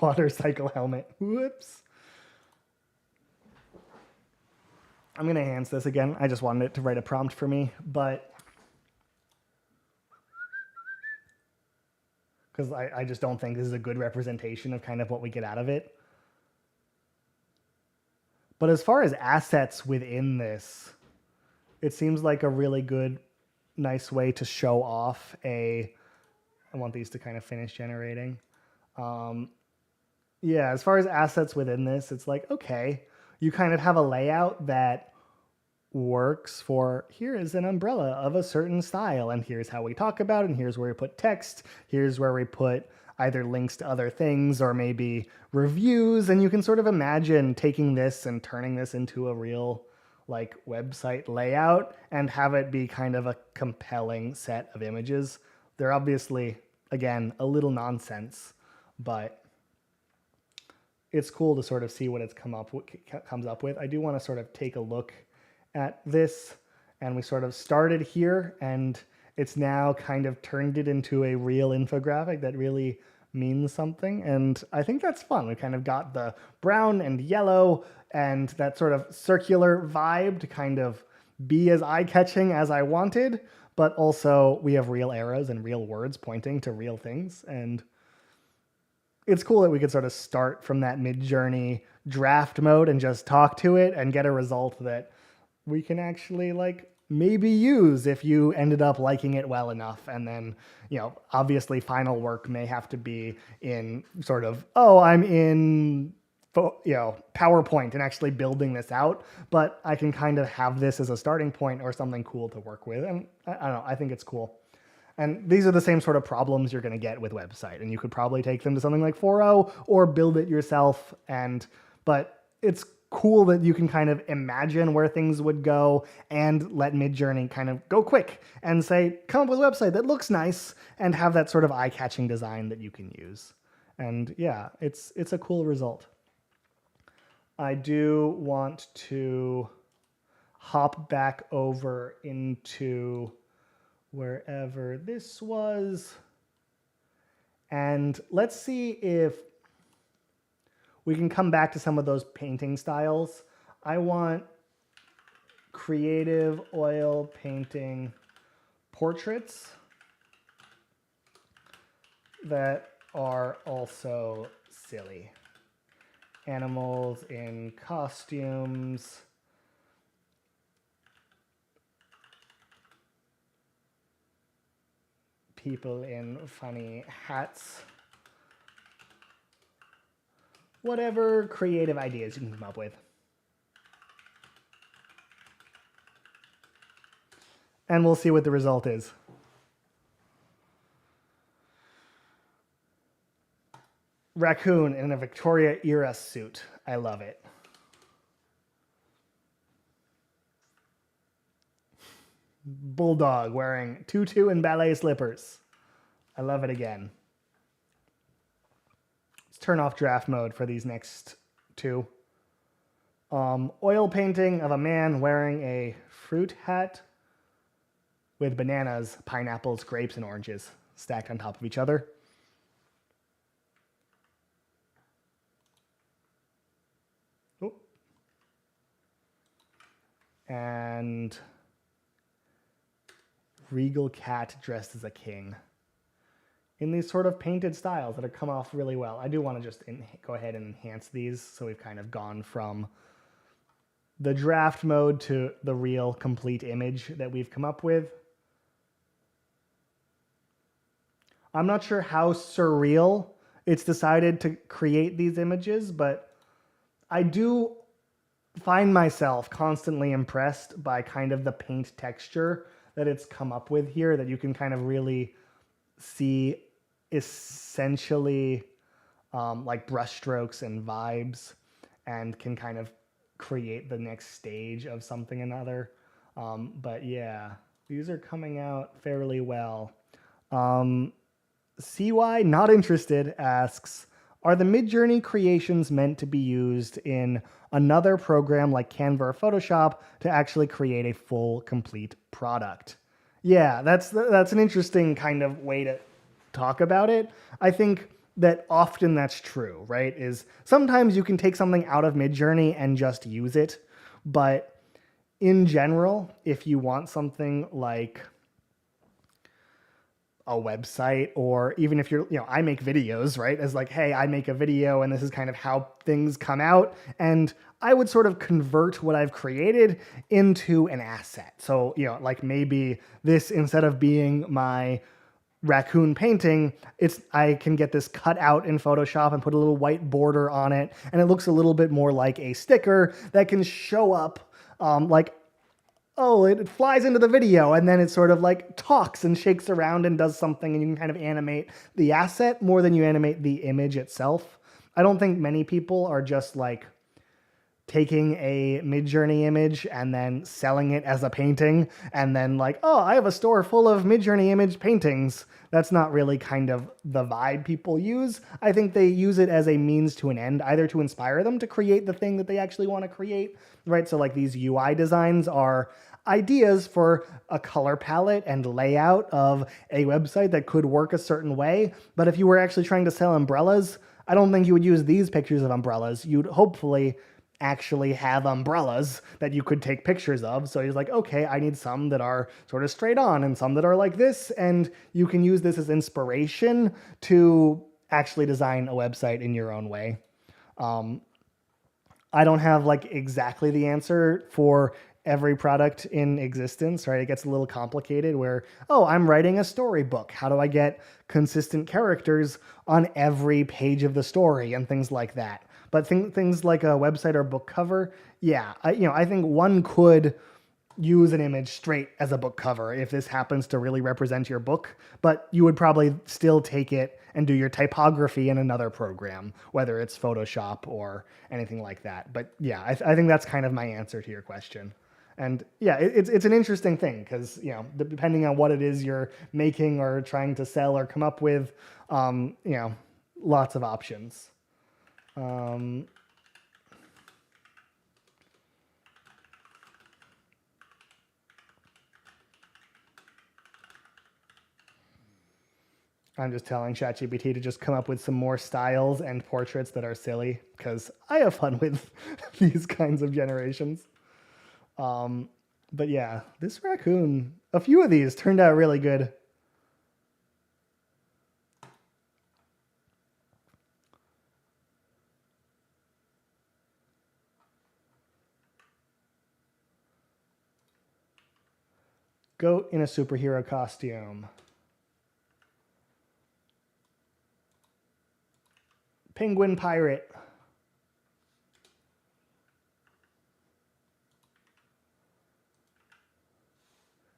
[SPEAKER 1] water cycle helmet. Whoops. I'm going to enhance this again. I just wanted it to write a prompt for me, but because I just don't think this is a good representation of kind of what we get out of it. But as far as assets within this, it seems like a really good, nice way to show off I want these to kind of finish generating. Yeah, as far as assets within this, it's like, okay, you kind of have a layout that works for, here is an umbrella of a certain style, and here's how we talk about it, and here's where we put text, here's where we put either links to other things or maybe reviews, and you can sort of imagine taking this and turning this into a real like website layout and have it be kind of a compelling set of images. They're obviously, again, a little nonsense, but it's cool to sort of see what it's comes up with. I do want to sort of take a look at this, and we sort of started here, and it's now kind of turned it into a real infographic that really means something, and I think that's fun. We kind of got the brown and yellow and that sort of circular vibe to kind of be as eye-catching as I wanted, but also we have real arrows and real words pointing to real things, and it's cool that we could sort of start from that Midjourney draft mode and just talk to it and get a result that we can actually like maybe use if you ended up liking it well enough. And then, obviously final work may have to be in sort of, I'm in, PowerPoint and actually building this out, but I can kind of have this as a starting point or something cool to work with. And I don't know, I think it's cool. And these are the same sort of problems you're going to get with website, and you could probably take them to something like 4.0 or build it yourself. But it's cool that you can kind of imagine where things would go and let Midjourney kind of go quick and say, come up with a website that looks nice and have that sort of eye-catching design that you can use. And yeah, it's a cool result. I do want to hop back over into wherever this was, and let's see if we can come back to some of those painting styles. I want creative oil painting portraits that are also silly. Animals in costumes. People in funny hats. Whatever creative ideas you can come up with. And we'll see what the result is. Raccoon in a Victoria era suit. I love it. Bulldog wearing tutu and ballet slippers. I love it again. Let's turn off draft mode for these next two. Oil painting of a man wearing a fruit hat with bananas, pineapples, grapes, and oranges stacked on top of each other. Oh. And regal cat dressed as a king in these sort of painted styles that have come off really well. I do want to just go ahead and enhance these, so we've kind of gone from the draft mode to the real complete image that we've come up with. I'm not sure how surreal it's decided to create these images, but I do find myself constantly impressed by kind of the paint texture that it's come up with here, that you can kind of really see essentially like brushstrokes and vibes, and can kind of create the next stage of something another. But yeah, these are coming out fairly well. CY Not Interested asks, are the Midjourney creations meant to be used in another program like Canva or Photoshop to actually create a full, complete product? Yeah, that's an interesting kind of way to talk about it. I think that often that's true, right? Is sometimes you can take something out of Midjourney and just use it, but in general, if you want something like a website, or even if you're, I make videos, right? As like, hey, I make a video and this is kind of how things come out. And I would sort of convert what I've created into an asset. So, like maybe this, instead of being my raccoon painting, I can get this cut out in Photoshop and put a little white border on it, and it looks a little bit more like a sticker that can show up like, oh, it flies into the video, and then it sort of like talks and shakes around and does something, and you can kind of animate the asset more than you animate the image itself. I don't think many people are just like taking a Midjourney image and then selling it as a painting, and then like, oh, I have a store full of Midjourney image paintings. That's not really kind of the vibe people use. I think they use it as a means to an end, either to inspire them to create the thing that they actually want to create, right? So like these UI designs are ideas for a color palette and layout of a website that could work a certain way. But if you were actually trying to sell umbrellas, I don't think you would use these pictures of umbrellas. You'd hopefully actually have umbrellas that you could take pictures of. So he's like, okay, I need some that are sort of straight on and some that are like this. And you can use this as inspiration to actually design a website in your own way. I don't have like exactly the answer for every product in existence, right? It gets a little complicated where, oh, I'm writing a storybook. How do I get consistent characters on every page of the story and things like that? But things like a website or book cover, yeah, I think one could use an image straight as a book cover if this happens to really represent your book, but you would probably still take it and do your typography in another program, whether it's Photoshop or anything like that. But yeah, I think that's kind of my answer to your question. And yeah, it's an interesting thing because, depending on what it is you're making or trying to sell or come up with, lots of options. I'm just telling ChatGPT to just come up with some more styles and portraits that are silly because I have fun with these kinds of generations. But yeah, this raccoon, a few of these turned out really good. Goat in a superhero costume. Penguin pirate.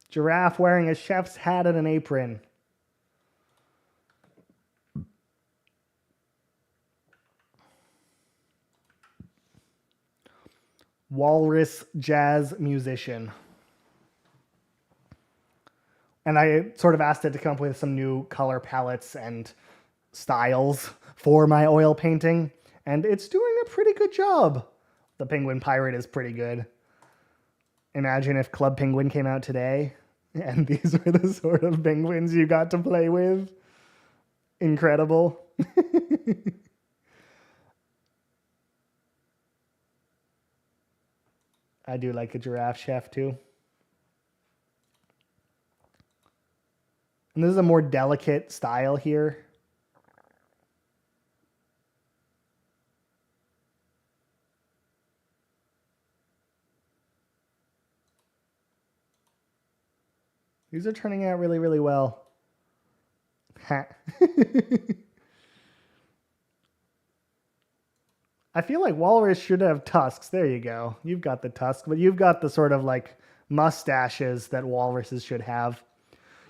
[SPEAKER 1] Giraffe wearing a chef's hat and an apron. Walrus jazz musician. And I sort of asked it to come up with some new color palettes and styles for my oil painting, and it's doing a pretty good job. The penguin pirate is pretty good. Imagine if Club Penguin came out today, and these were the sort of penguins you got to play with. Incredible. I do like a giraffe chef too. And this is a more delicate style here. These are turning out really, really well. I feel like walrus should have tusks. There you go. You've got the tusk, but you've got the sort of like mustaches that walruses should have.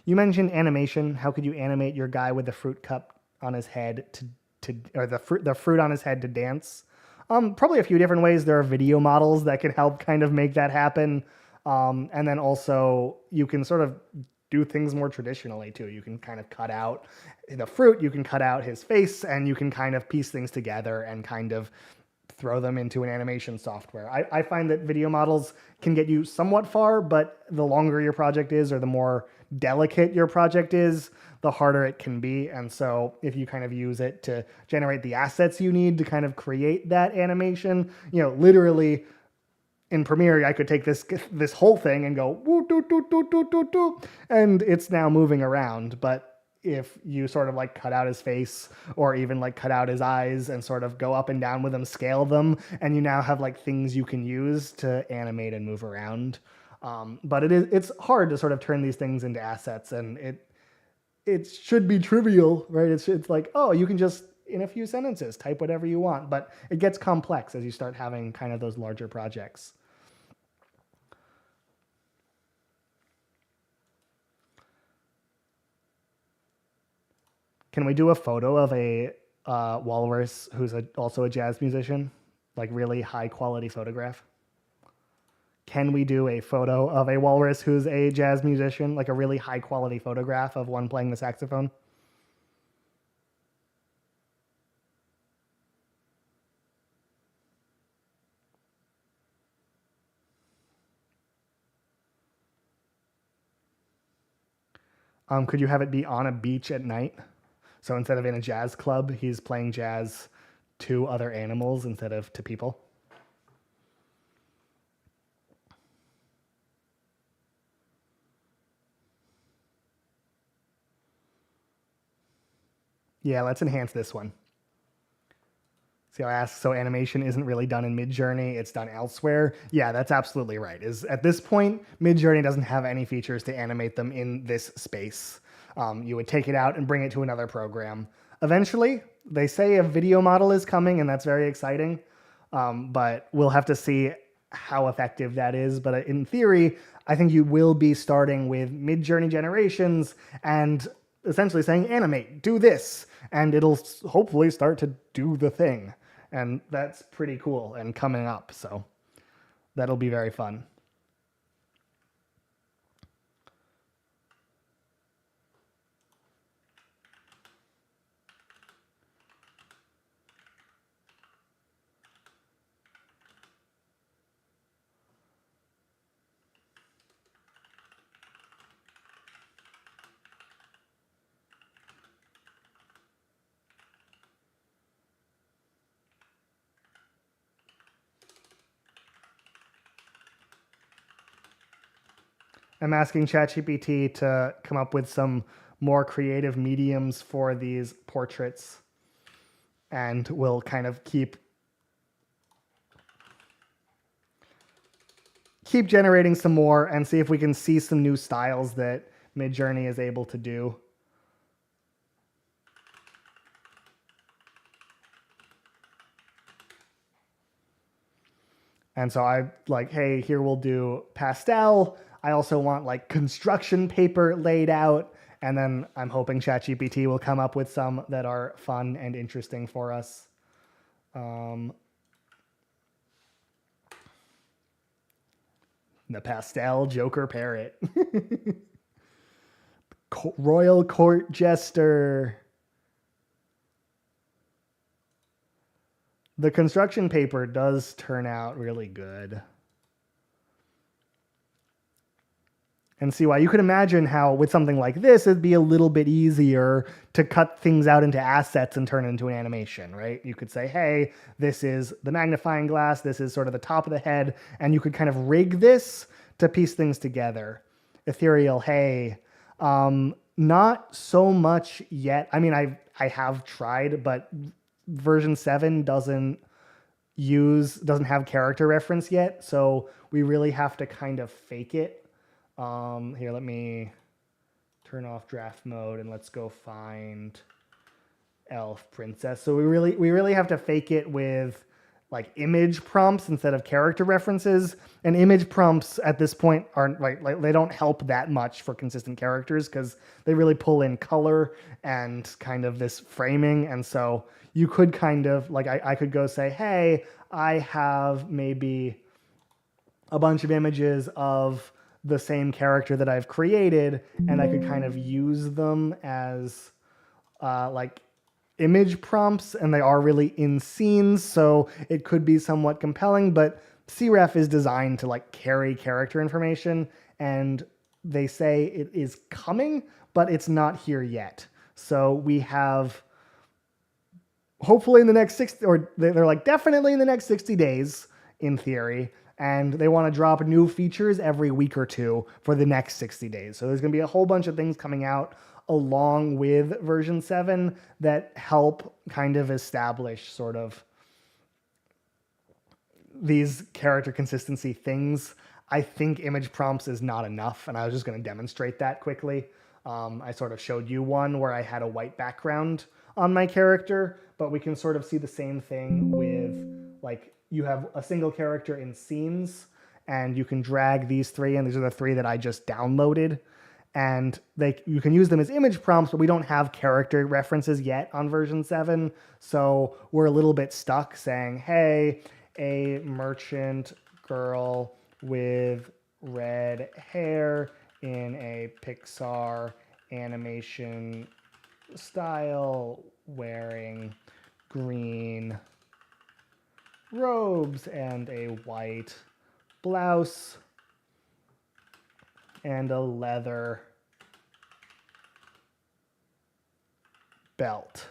[SPEAKER 1] You mentioned animation. How could you animate your guy with the fruit cup on his head or the fruit on his head to dance? Probably a few different ways. There are video models that can help kind of make that happen. And then also you can sort of do things more traditionally too. You can kind of cut out the fruit, you can cut out his face, and you can kind of piece things together and kind of throw them into an animation software. I find that video models can get you somewhat far, but the longer your project is or the more delicate your project is, the harder it can be. And so if you kind of use it to generate the assets you need to kind of create that animation, you know, literally in Premiere, I could take this whole thing and go woo, doo, doo, doo, doo, doo, doo, and it's now moving around. But if you sort of like cut out his face or even like cut out his eyes and sort of go up and down with them, scale them, and you now have like things you can use to animate and move around. But it's hard to sort of turn these things into assets, and it should be trivial, right? It's like, oh, you can just in a few sentences type whatever you want, but it gets complex as you start having kind of those larger projects. Can we do a photo of a walrus who's also a jazz musician? Like really high quality photograph? Can we do a photo of a walrus who's a jazz musician? Like a really high quality photograph of one playing the saxophone? Could you have it be on a beach at night? So instead of in a jazz club, he's playing jazz to other animals instead of to people. Yeah, let's enhance this one. See how I asked, so animation isn't really done in Midjourney, it's done elsewhere. Yeah, that's absolutely right. Is at this point, Midjourney doesn't have any features to animate them in this space. You would take it out and bring it to another program. Eventually, they say a video model is coming, and that's very exciting. But we'll have to see how effective that is. But in theory, I think you will be starting with Midjourney generations and essentially saying, animate, do this, and it'll hopefully start to do the thing. And that's pretty cool and coming up. So that'll be very fun. I'm asking ChatGPT to come up with some more creative mediums for these portraits, and we'll kind of keep generating some more and see if we can see some new styles that Midjourney is able to do. And so I like, hey, here we'll do pastel. I also want like construction paper laid out. And then I'm hoping ChatGPT will come up with some that are fun and interesting for us. The pastel Joker parrot. Royal court jester. The construction paper does turn out really good. And see why you could imagine how with something like this, it'd be a little bit easier to cut things out into assets and turn it into an animation, right? You could say, hey, this is the magnifying glass. This is sort of the top of the head. And you could kind of rig this to piece things together. Ethereal, hey, not so much yet. I mean, I have tried, but version 7 doesn't have character reference yet. So we really have to kind of fake it. Here, let me turn off draft mode and let's go find elf princess. So we really have to fake it with like image prompts instead of character references. And image prompts at this point aren't like they don't help that much for consistent characters because they really pull in color and kind of this framing. And so you could kind of like, I could go say, hey, I have maybe a bunch of images of the same character that I've created, and I could kind of use them as like image prompts, and they are really in scenes, so it could be somewhat compelling, but CREF is designed to like carry character information, and they say it is coming, but it's not here yet. So we have hopefully in the next 60, or they're like definitely in the next 60 days in theory, and they want to drop new features every week or two for the next 60 days. So there's going to be a whole bunch of things coming out along with version 7 that help kind of establish sort of these character consistency things. I think image prompts is not enough, and I was just going to demonstrate that quickly. I sort of showed you one where I had a white background on my character, but we can sort of see the same thing with, like, you have a single character in scenes, and you can drag these three, and these are the three that I just downloaded, and you can use them as image prompts, but we don't have character references yet on version 7, so we're a little bit stuck saying, hey, a merchant girl with red hair in a Pixar animation style wearing green robes and a white blouse and a leather belt.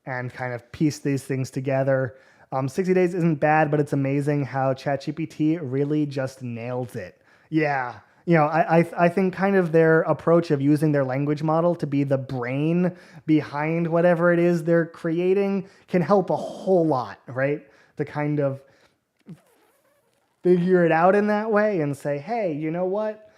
[SPEAKER 1] And kind of piece these things together. 60 days isn't bad, but it's amazing how ChatGPT really just nails it. Yeah, I think kind of their approach of using their language model to be the brain behind whatever it is they're creating can help a whole lot, right? To kind of figure it out in that way and say, hey, you know what?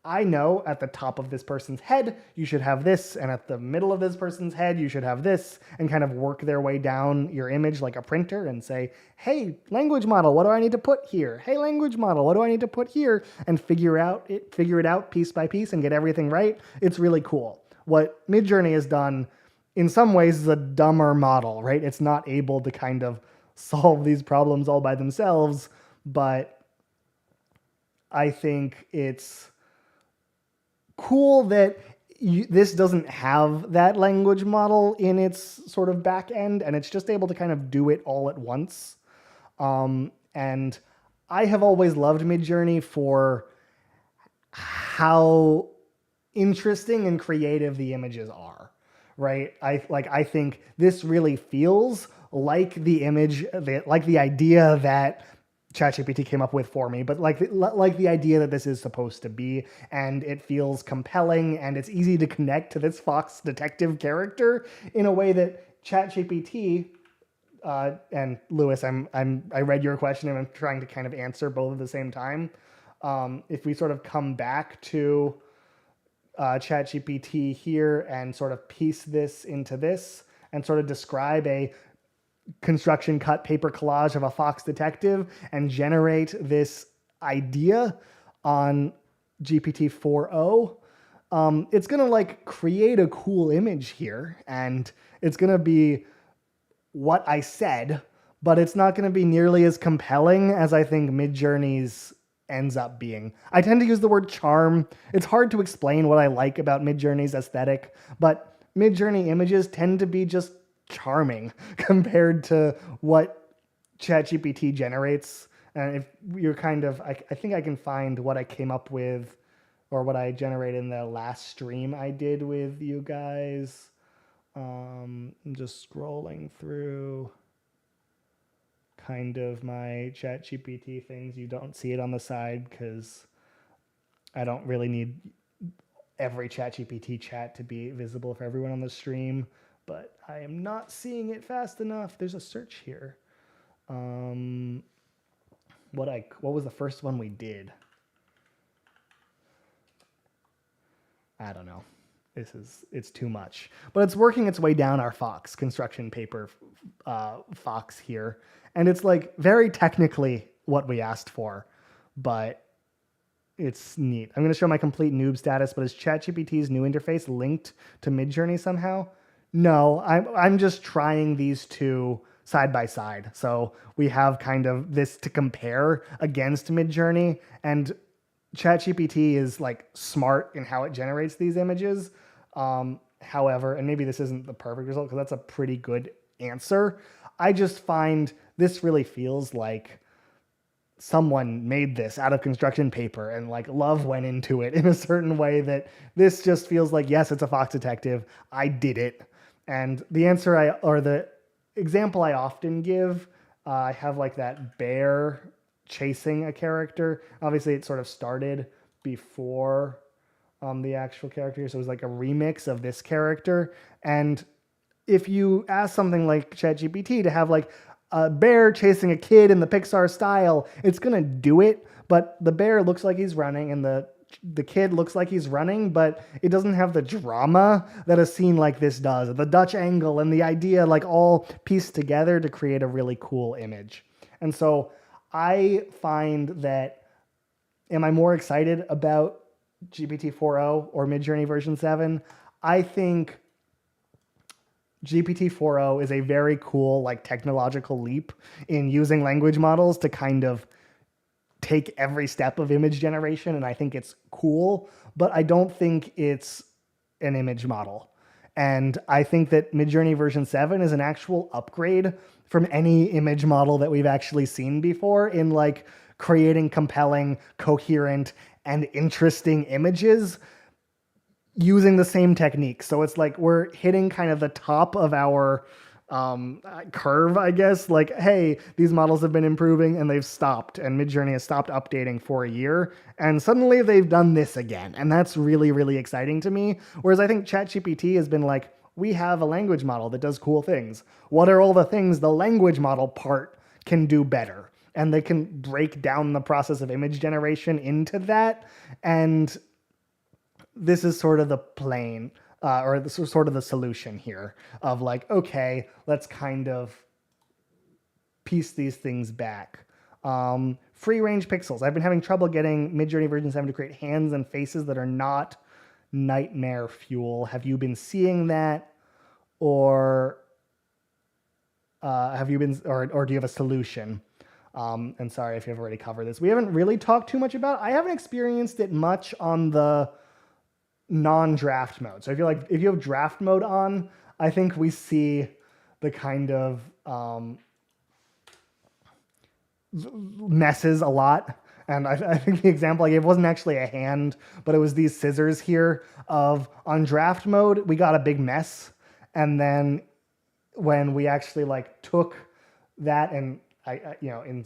[SPEAKER 1] I know at the top of this person's head, you should have this, and at the middle of this person's head, you should have this, and kind of work their way down your image like a printer and say, hey, language model, what do I need to put here? Hey, language model, what do I need to put here? And figure it out piece by piece and get everything right. It's really cool. What Midjourney has done, in some ways, is a dumber model, right? It's not able to kind of solve these problems all by themselves, but I think it's cool that this doesn't have that language model in its sort of back end, and it's just able to kind of do it all at once. And I have always loved Midjourney for how interesting and creative the images are, right? I think this really feels like the image, like the idea that ChatGPT came up with for me, but like the idea that this is supposed to be, and it feels compelling, and it's easy to connect to this Fox detective character in a way that ChatGPT and Lewis, I read your question and I'm trying to kind of answer both at the same time. If we sort of come back to ChatGPT here and sort of piece this into this and sort of describe a construction cut paper collage of a Fox detective and generate this idea on GPT-4o, it's going to like create a cool image here, and it's going to be what I said, but it's not going to be nearly as compelling as I think Midjourney's ends up being. I tend to use the word charm. It's hard to explain what I like about Midjourney's aesthetic, but Midjourney images tend to be just charming compared to what ChatGPT generates. And if you're kind of, I think I can find what I came up with or what I generated in the last stream I did with you guys. I'm just scrolling through kind of my ChatGPT things. You don't see it on the side because I don't really need every ChatGPT chat to be visible for everyone on the stream, but I am not seeing it fast enough. There's a search here. What was the first one we did? I don't know. It's too much, but it's working its way down our Fox construction paper Fox here, and it's like very technically what we asked for, but it's neat. I'm going to show my complete noob status, but is ChatGPT's new interface linked to Midjourney somehow? No, I'm just trying these two side by side. So we have kind of this to compare against Midjourney, and ChatGPT is like smart in how it generates these images. However, and maybe this isn't the perfect result because that's a pretty good answer. I just find this really feels like someone made this out of construction paper and like love went into it in a certain way that this just feels like, yes, it's a Fox Detective. I did it. And the answer or the example I often give, I have like that bear chasing a character. Obviously, it sort of started before the actual character. So it was like a remix of this character. And if you ask something like ChatGPT to have like a bear chasing a kid in the Pixar style, it's gonna do it. But the bear looks like he's running, and the kid looks like he's running, but it doesn't have the drama that a scene like this does. The Dutch angle and the idea like all pieced together to create a really cool image. And so I find that, am I more excited about GPT-4o or Midjourney version 7? I think GPT-4o is a very cool like technological leap in using language models to kind of take every step of image generation, and I think it's cool, but I don't think it's an image model. And I think that Midjourney version 7 is an actual upgrade from any image model that we've actually seen before in like creating compelling, coherent, and interesting images using the same technique. So it's like we're hitting kind of the top of our curve, I guess. Like, hey, these models have been improving and they've stopped, and Midjourney has stopped updating for a year, and suddenly they've done this again. And that's really, really exciting to me. Whereas I think ChatGPT has been like, we have a language model that does cool things. What are all the things the language model part can do better? And they can break down the process of image generation into that. And this is sort of the plane, or this is sort of the solution here of like, okay, let's kind of piece these things back. Free range pixels. I've been having trouble getting Midjourney version 7 to create hands and faces that are not nightmare fuel. Have you been seeing that? Or have you been, or do you have a solution? And sorry if you've already covered this. We haven't really talked too much about it. I haven't experienced it much on the non-draft mode. So if you have draft mode on, I think we see the kind of messes a lot. And I think the example I gave wasn't actually a hand, but it was these scissors here of on draft mode, we got a big mess. And then when we actually like took that and in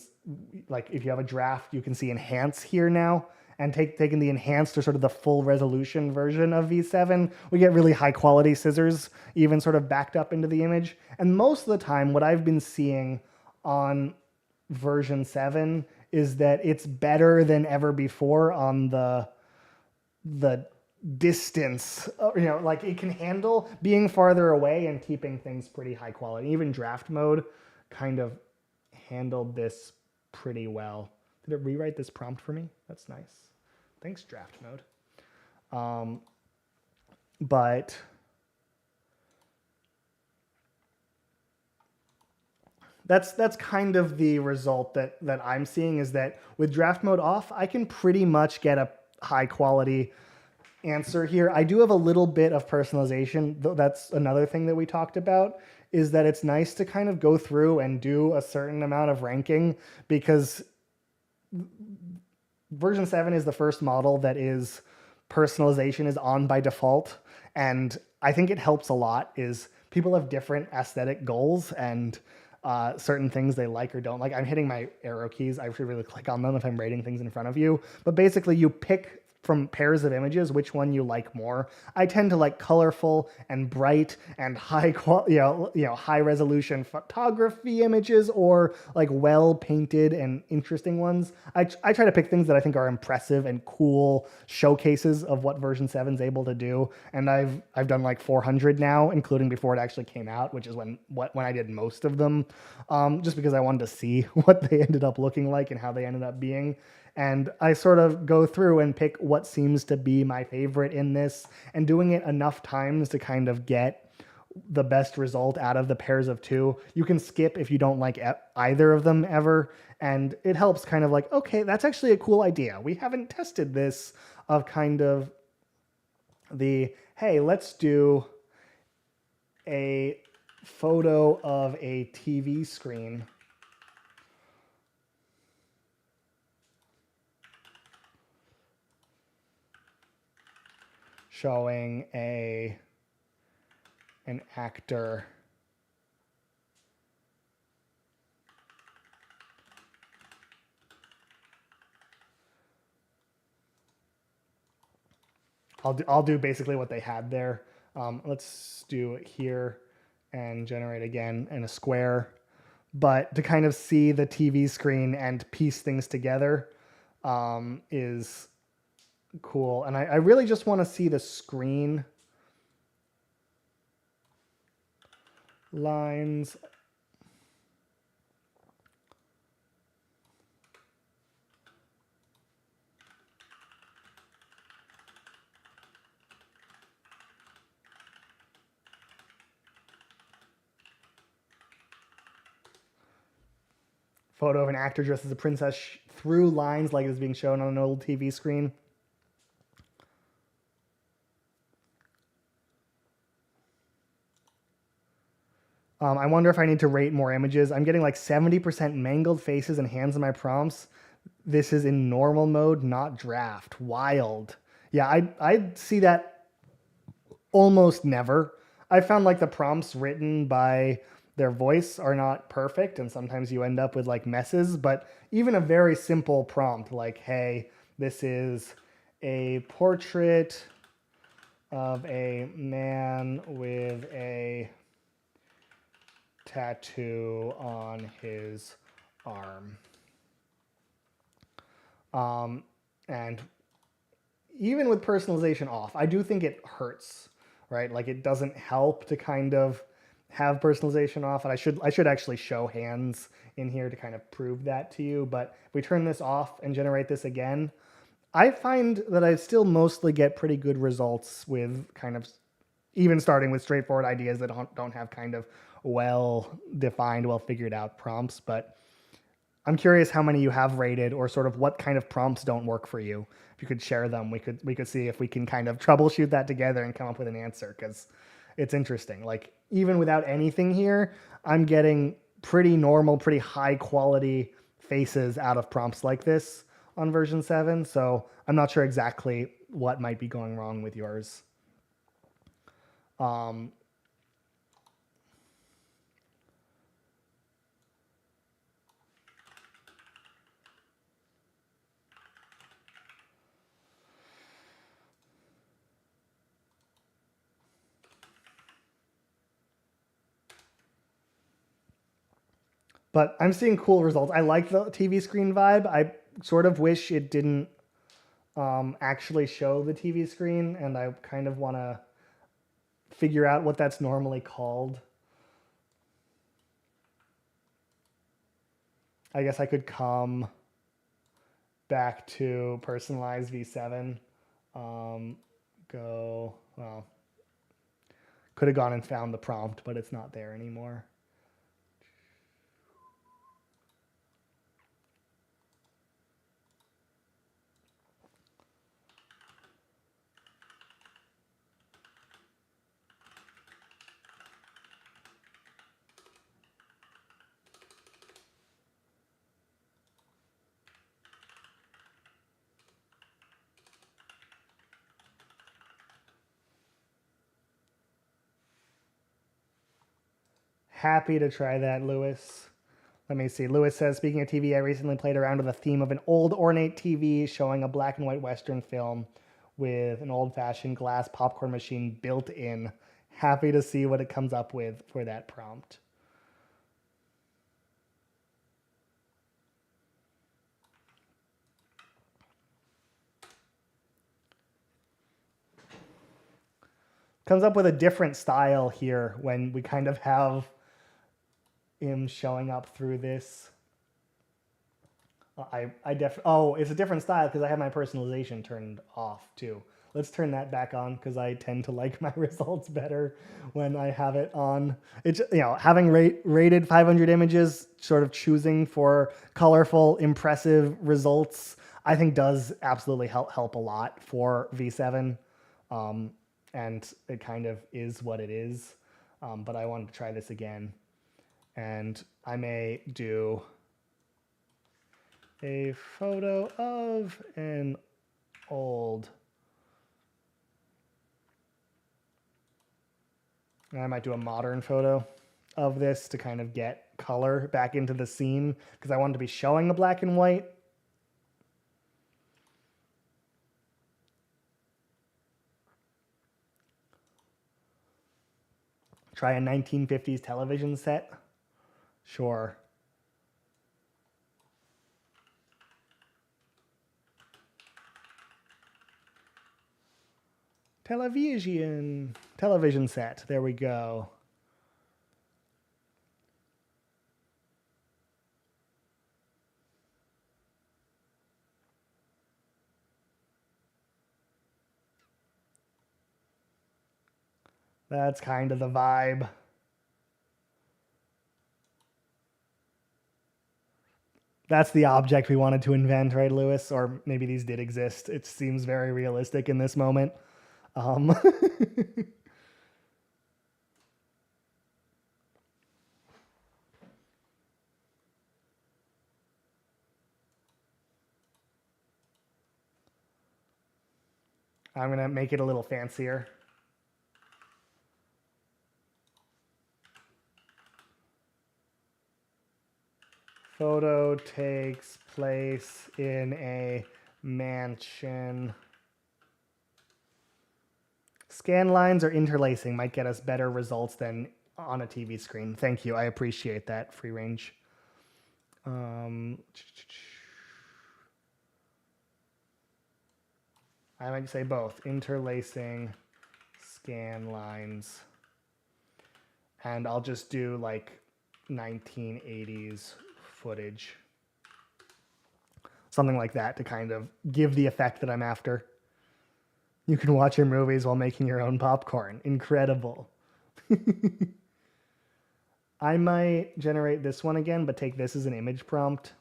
[SPEAKER 1] like if you have a draft, you can see enhance here now, and taking the enhanced or sort of the full resolution version of V7, we get really high quality scissors even sort of backed up into the image. And most of the time what I've been seeing on version 7 is that it's better than ever before on the distance, like it can handle being farther away and keeping things pretty high quality. Even draft mode kind of handled this pretty well. Did it rewrite this prompt for me? That's nice. Thanks, draft mode. But that's kind of the result that I'm seeing, is that with draft mode off, I can pretty much get a high quality answer here. I do have a little bit of personalization. That's another thing that we talked about, is that it's nice to kind of go through and do a certain amount of ranking, because version 7 is the first model that is personalization is on by default. And I think it helps a lot. Is people have different aesthetic goals and certain things they like or don't like. I'm hitting my arrow keys. I should really click on them if I'm rating things in front of you. But basically you pick from pairs of images which one you like more. I tend to like colorful and bright and high quality, high resolution photography images, or like well painted and interesting ones. I try to pick things that I think are impressive and cool showcases of what version 7 is able to do. And I've done like 400 now, including before it actually came out, which is when I did most of them, just because I wanted to see what they ended up looking like and how they ended up being. And I sort of go through and pick what seems to be my favorite in this, and doing it enough times to kind of get the best result out of the pairs of two. You can skip if you don't like either of them ever. And it helps kind of like, okay, that's actually a cool idea. We haven't tested this, of kind of the hey, let's do a photo of a TV screen showing an actor I'll do basically what they had there. Let's do it here and generate again in a square. But to kind of see the TV screen and piece things together is cool. And I really just want to see the screen lines. Photo of an actor dressed as a princess through lines like it's being shown on an old TV screen. I wonder if I need to rate more images. I'm getting like 70% mangled faces and hands in my prompts. This is in normal mode, not draft. Wild. Yeah, I see that almost never. I found like the prompts written by their voice are not perfect, and sometimes you end up with like messes. But even a very simple prompt like, hey, this is a portrait of a man with a tattoo on his arm. And even with personalization off, I do think it hurts, right? Like it doesn't help to kind of have personalization off. And I should actually show hands in here to kind of prove that to you. But if we turn this off and generate this again, I find that I still mostly get pretty good results with kind of even starting with straightforward ideas that don't have kind of well defined, well figured out prompts. But I'm curious how many you have rated or sort of what kind of prompts don't work for you. If you could share them, we could see if we can kind of troubleshoot that together and come up with an answer, because it's interesting. Like even without anything here, I'm getting pretty normal, pretty high quality faces out of prompts like this on version 7. So I'm not sure exactly what might be going wrong with yours. But I'm seeing cool results. I like the TV screen vibe. I sort of wish it didn't actually show the TV screen, and I kind of want to figure out what that's normally called. I guess I could come back to personalize V7. Well, could have gone and found the prompt, but it's not there anymore. Happy to try that, Lewis. Let me see. Lewis says, speaking of TV, I recently played around with the theme of an old ornate TV showing a black and white Western film with an old-fashioned glass popcorn machine built in. Happy to see what it comes up with for that prompt. Comes up with a different style here when we kind of have him showing up through this. It's a different style because I have my personalization turned off too. Let's turn that back on because I tend to like my results better when I have it on. It's, having rated 500 images, sort of choosing for colorful, impressive results, I think does absolutely help a lot for V7. and it kind of is what it is. But I wanted to try this again, and I may do a photo of an old, and I might do a modern photo of this to kind of get color back into the scene, because I wanted to be showing the black and white. Try a 1950s television set? Sure. Television set. There we go. That's kind of the vibe. That's the object we wanted to invent, right, Lewis? Or maybe these did exist. It seems very realistic in this moment. I'm going to make it a little fancier. Photo takes place in a mansion. Scan lines or interlacing might get us better results than on a TV screen. Thank you. I appreciate that, free range. I might say both, interlacing, scan lines. And I'll just do like 1980s footage. Something like that to kind of give the effect that I'm after. You can watch your movies while making your own popcorn. Incredible. I might generate this one again, but take this as an image prompt.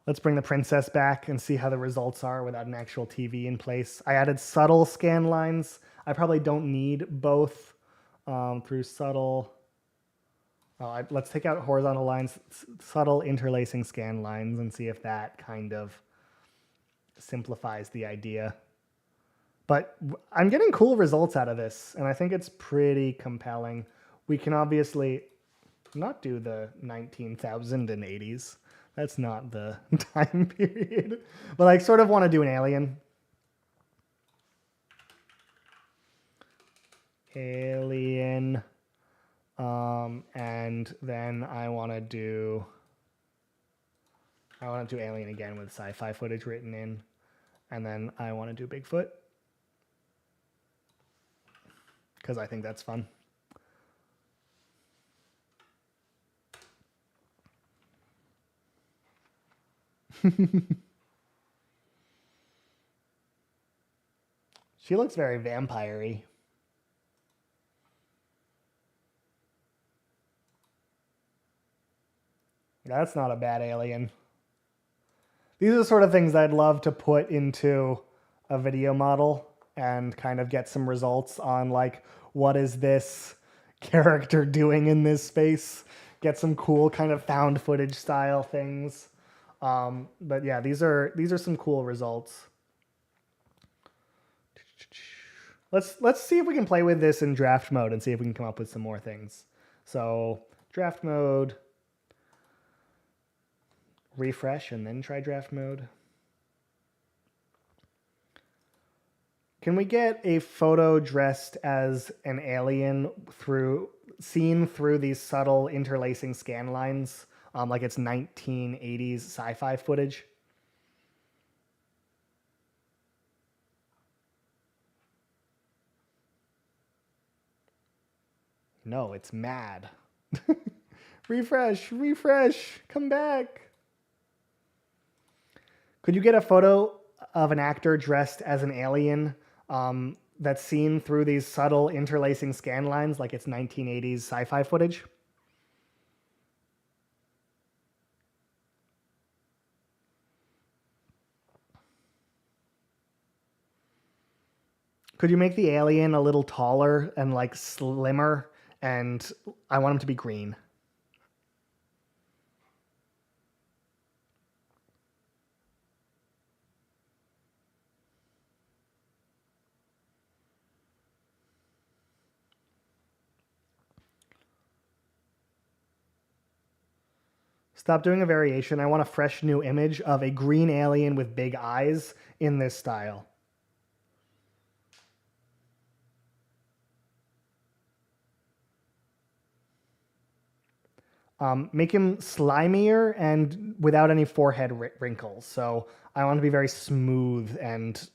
[SPEAKER 1] Let's bring the princess back and see how the results are without an actual TV in place. I added subtle scan lines. I probably don't need both through subtle. Let's take out horizontal lines, subtle interlacing scan lines, and see if that kind of simplifies the idea. But I'm getting cool results out of this, and I think it's pretty compelling. We can obviously not do the 19,080s. That's not the time period. But I sort of want to do an alien. Alien. And then I want to do alien again with sci-fi footage written in. And then I want to do Bigfoot, because I think that's fun. She looks very vampire-y. That's not a bad alien. These are the sort of things I'd love to put into a video model and kind of get some results on, like, what is this character doing in this space? Get some cool kind of found footage style things. But yeah, these are some cool results. Let's see if we can play with this in draft mode and see if we can come up with some more things. So draft mode. Refresh and then try draft mode. Can we get a photo dressed as an alien seen through these subtle interlacing scan lines, like it's 1980s sci-fi footage? No, it's mad. Refresh, refresh, come back. Could you get a photo of an actor dressed as an alien that's seen through these subtle interlacing scan lines like it's 1980s sci-fi footage? Could you make the alien a little taller and like slimmer? And I want him to be green. Stop doing a variation. I want a fresh new image of a green alien with big eyes in this style. Make him slimier and without any forehead wrinkles. So I want to be very smooth and,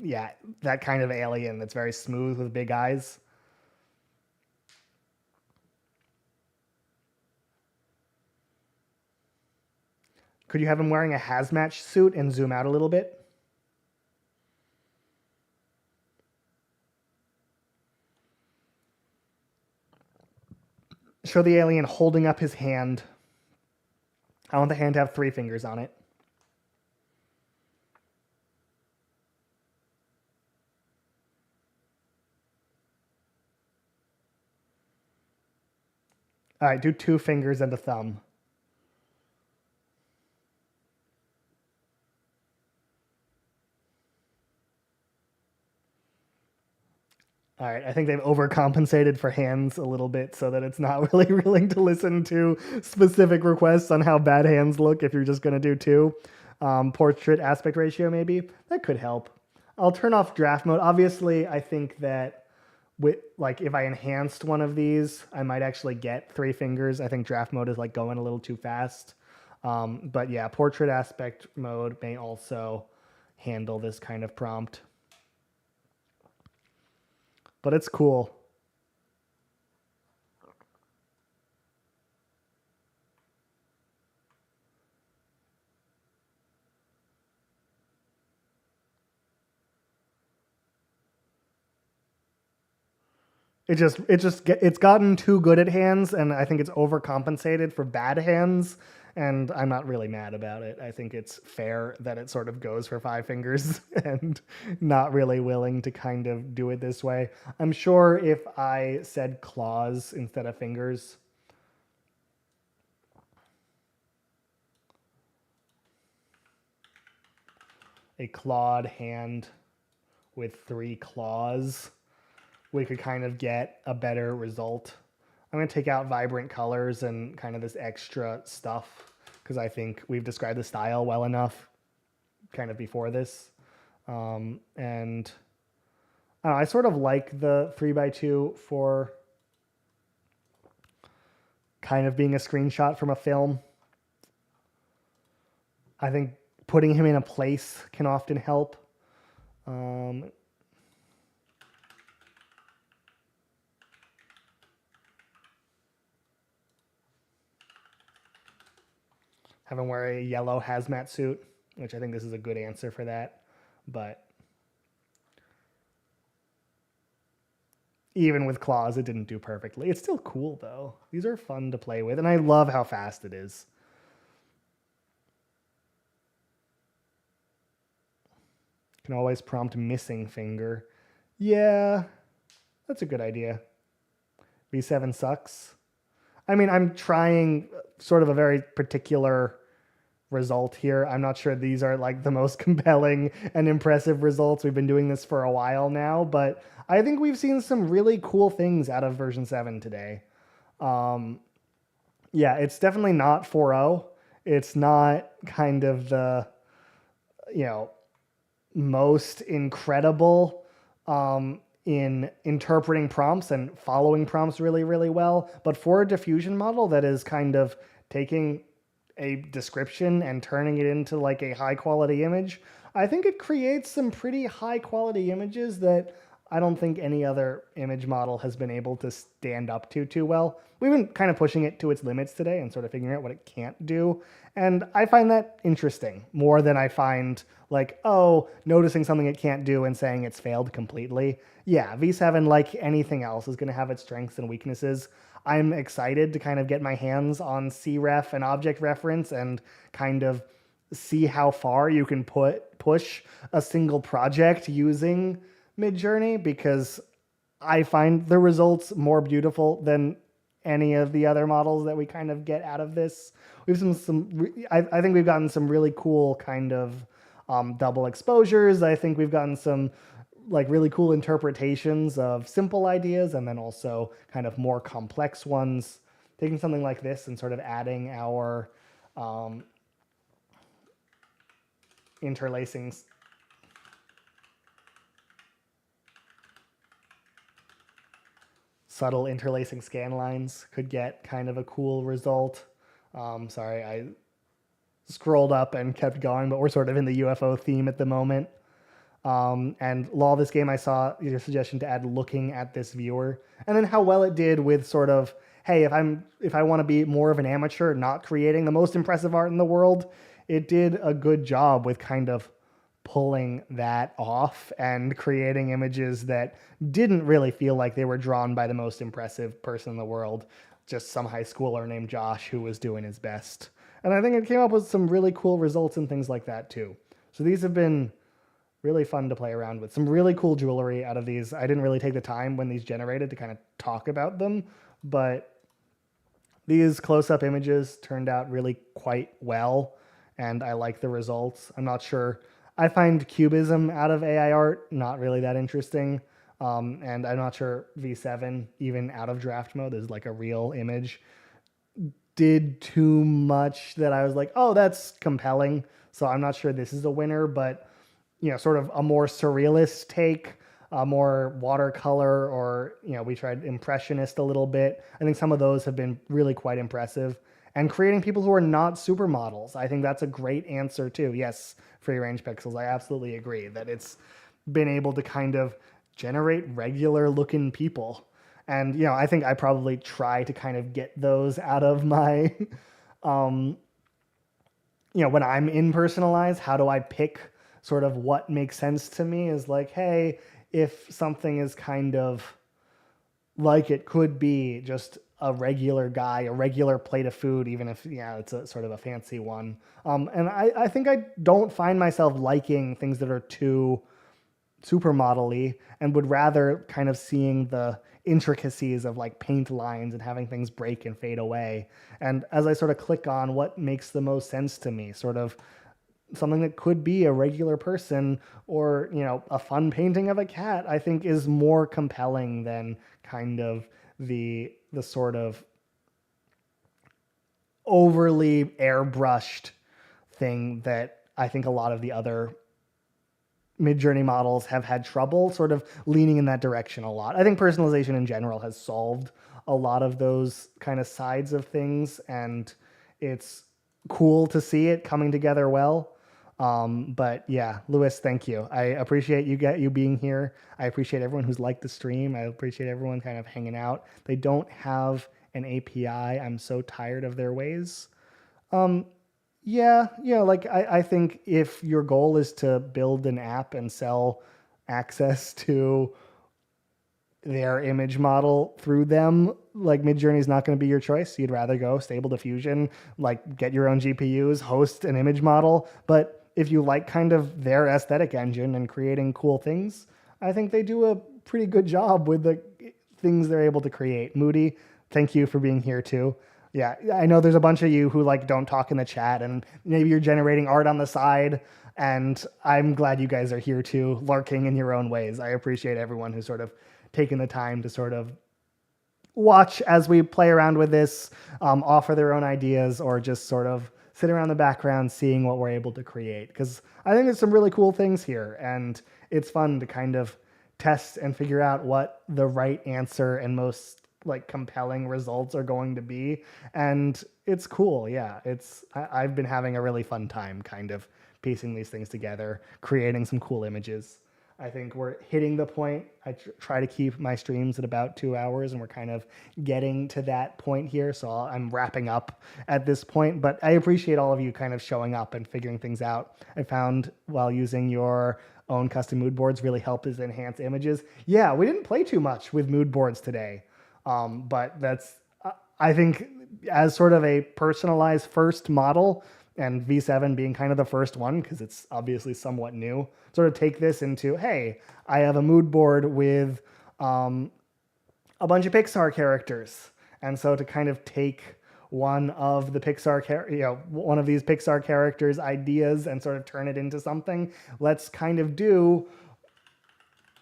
[SPEAKER 1] yeah, that kind of alien that's very smooth with big eyes. Could you have him wearing a hazmat suit and zoom out a little bit? Show the alien holding up his hand. I want the hand to have 3 fingers on it. All right, do 2 fingers and a thumb. All right, I think they've overcompensated for hands a little bit so that it's not really willing to listen to specific requests on how bad hands look if you're just going to do 2. Portrait aspect ratio, maybe. That could help. I'll turn off draft mode. Obviously, I think that if I enhanced one of these, I might actually get 3 fingers. I think draft mode is like going a little too fast. But yeah, portrait aspect mode may also handle this kind of prompt. But it's cool. It's gotten too good at hands, and I think it's overcompensated for bad hands, and I'm not really mad about it. I think it's fair that it sort of goes for 5 fingers and not really willing to kind of do it this way. I'm sure if I said claws instead of fingers, a clawed hand with 3 claws, we could kind of get a better result. I'm going to take out vibrant colors and kind of this extra stuff because I think we've described the style well enough kind of before this. And I sort of like the 3x2 for kind of being a screenshot from a film. I think putting him in a place can often help. Have him wear a yellow hazmat suit, which I think this is a good answer for that. But even with claws, it didn't do perfectly. It's still cool, though. These are fun to play with, and I love how fast it is. Can always prompt missing finger. Yeah, that's a good idea. V7 sucks. I mean, I'm trying sort of a very particular result here. I'm not sure these are like the most compelling and impressive results. We've been doing this for a while now, but I think we've seen some really cool things out of version 7 today. Yeah, it's definitely not 4.0. It's not kind of the, you know, most incredible in interpreting prompts and following prompts really, really well. But for a diffusion model that is kind of taking a description and turning it into like a high quality image, I think it creates some pretty high quality images that I don't think any other image model has been able to stand up to too well. We've been kind of pushing it to its limits today and sort of figuring out what it can't do. And I find that interesting more than I find like, oh, noticing something it can't do and saying it's failed completely. Yeah, V7, like anything else, is going to have its strengths and weaknesses. I'm excited to kind of get my hands on CREF and object reference and kind of see how far you can push a single project using Midjourney, because I find the results more beautiful than any of the other models that we kind of get out of this. We've I think we've gotten some really cool kind of double exposures. I think we've gotten some like really cool interpretations of simple ideas and then also kind of more complex ones. Taking something like this and sort of adding our interlacing subtle interlacing scan lines could get kind of a cool result. Sorry, I scrolled up and kept going, but we're sort of in the UFO theme at the moment. And law of this game, I saw your suggestion to add looking at this viewer, and then how well it did with sort of, hey, if I want to be more of an amateur, not creating the most impressive art in the world, it did a good job with kind of pulling that off and creating images that didn't really feel like they were drawn by the most impressive person in the world, just some high schooler named Josh who was doing his best. And I think it came up with some really cool results and things like that too. So these have been really fun to play around with. Some really cool jewelry out of these. I didn't really take the time when these generated to kind of talk about them, but these close-up images turned out really quite well, and I like the results. I'm not sure. I find cubism out of AI art not really that interesting, and I'm not sure V7, even out of draft mode, is like a real image, did too much that I was like, oh, that's compelling. So I'm not sure this is a winner, but you know, sort of a more surrealist take, a more watercolor, or, you know, we tried impressionist a little bit. I think some of those have been really quite impressive. And creating people who are not supermodels, I think that's a great answer too. Yes, free range pixels, I absolutely agree that it's been able to kind of generate regular looking people. And, you know, I think I probably try to kind of get those out of my, you know, when I'm in personalize, how do I pick sort of what makes sense to me is like, hey, if something is kind of like it could be just a regular guy, a regular plate of food, even if, yeah, it's a sort of a fancy one. And I think I don't find myself liking things that are too supermodel-y and would rather kind of seeing the intricacies of like paint lines and having things break and fade away. And as I sort of click on what makes the most sense to me, sort of something that could be a regular person or, you know, a fun painting of a cat, I think is more compelling than kind of the sort of overly airbrushed thing that I think a lot of the other Midjourney models have had trouble sort of leaning in that direction a lot. I think personalization in general has solved a lot of those kind of sides of things, and it's cool to see it coming together well. But yeah, Lewis, thank you. I appreciate you being here. I appreciate everyone who's liked the stream. I appreciate everyone kind of hanging out. They don't have an API. I'm so tired of their ways. Yeah, like I think if your goal is to build an app and sell access to their image model through them, like Midjourney is not going to be your choice. You'd rather go Stable Diffusion, like get your own GPUs, host an image model. But if you like kind of their aesthetic engine and creating cool things, I think they do a pretty good job with the things they're able to create. Moody, thank you for being here too. Yeah, I know there's a bunch of you who like don't talk in the chat, and maybe you're generating art on the side, and I'm glad you guys are here too, lurking in your own ways. I appreciate everyone who's sort of taken the time to sort of watch as we play around with this, offer their own ideas, or just sort of sitting around the background, seeing what we're able to create. Because I think there's some really cool things here, and it's fun to kind of test and figure out what the right answer and most like compelling results are going to be. And it's cool. Yeah, I've been having a really fun time kind of piecing these things together, creating some cool images. I think we're hitting the point. I try to keep my streams at about 2 hours, and we're kind of getting to that point here. So I'm wrapping up at this point, but I appreciate all of you kind of showing up and figuring things out. I found while using your own custom mood boards really help us enhance images. Yeah, we didn't play too much with mood boards today, but that's, I think, as sort of a personalized first model, and V7 being kind of the first one because it's obviously somewhat new, sort of take this into, hey, I have a mood board with a bunch of Pixar characters. And so to kind of take one of the one of these Pixar characters' ideas and sort of turn it into something, let's kind of do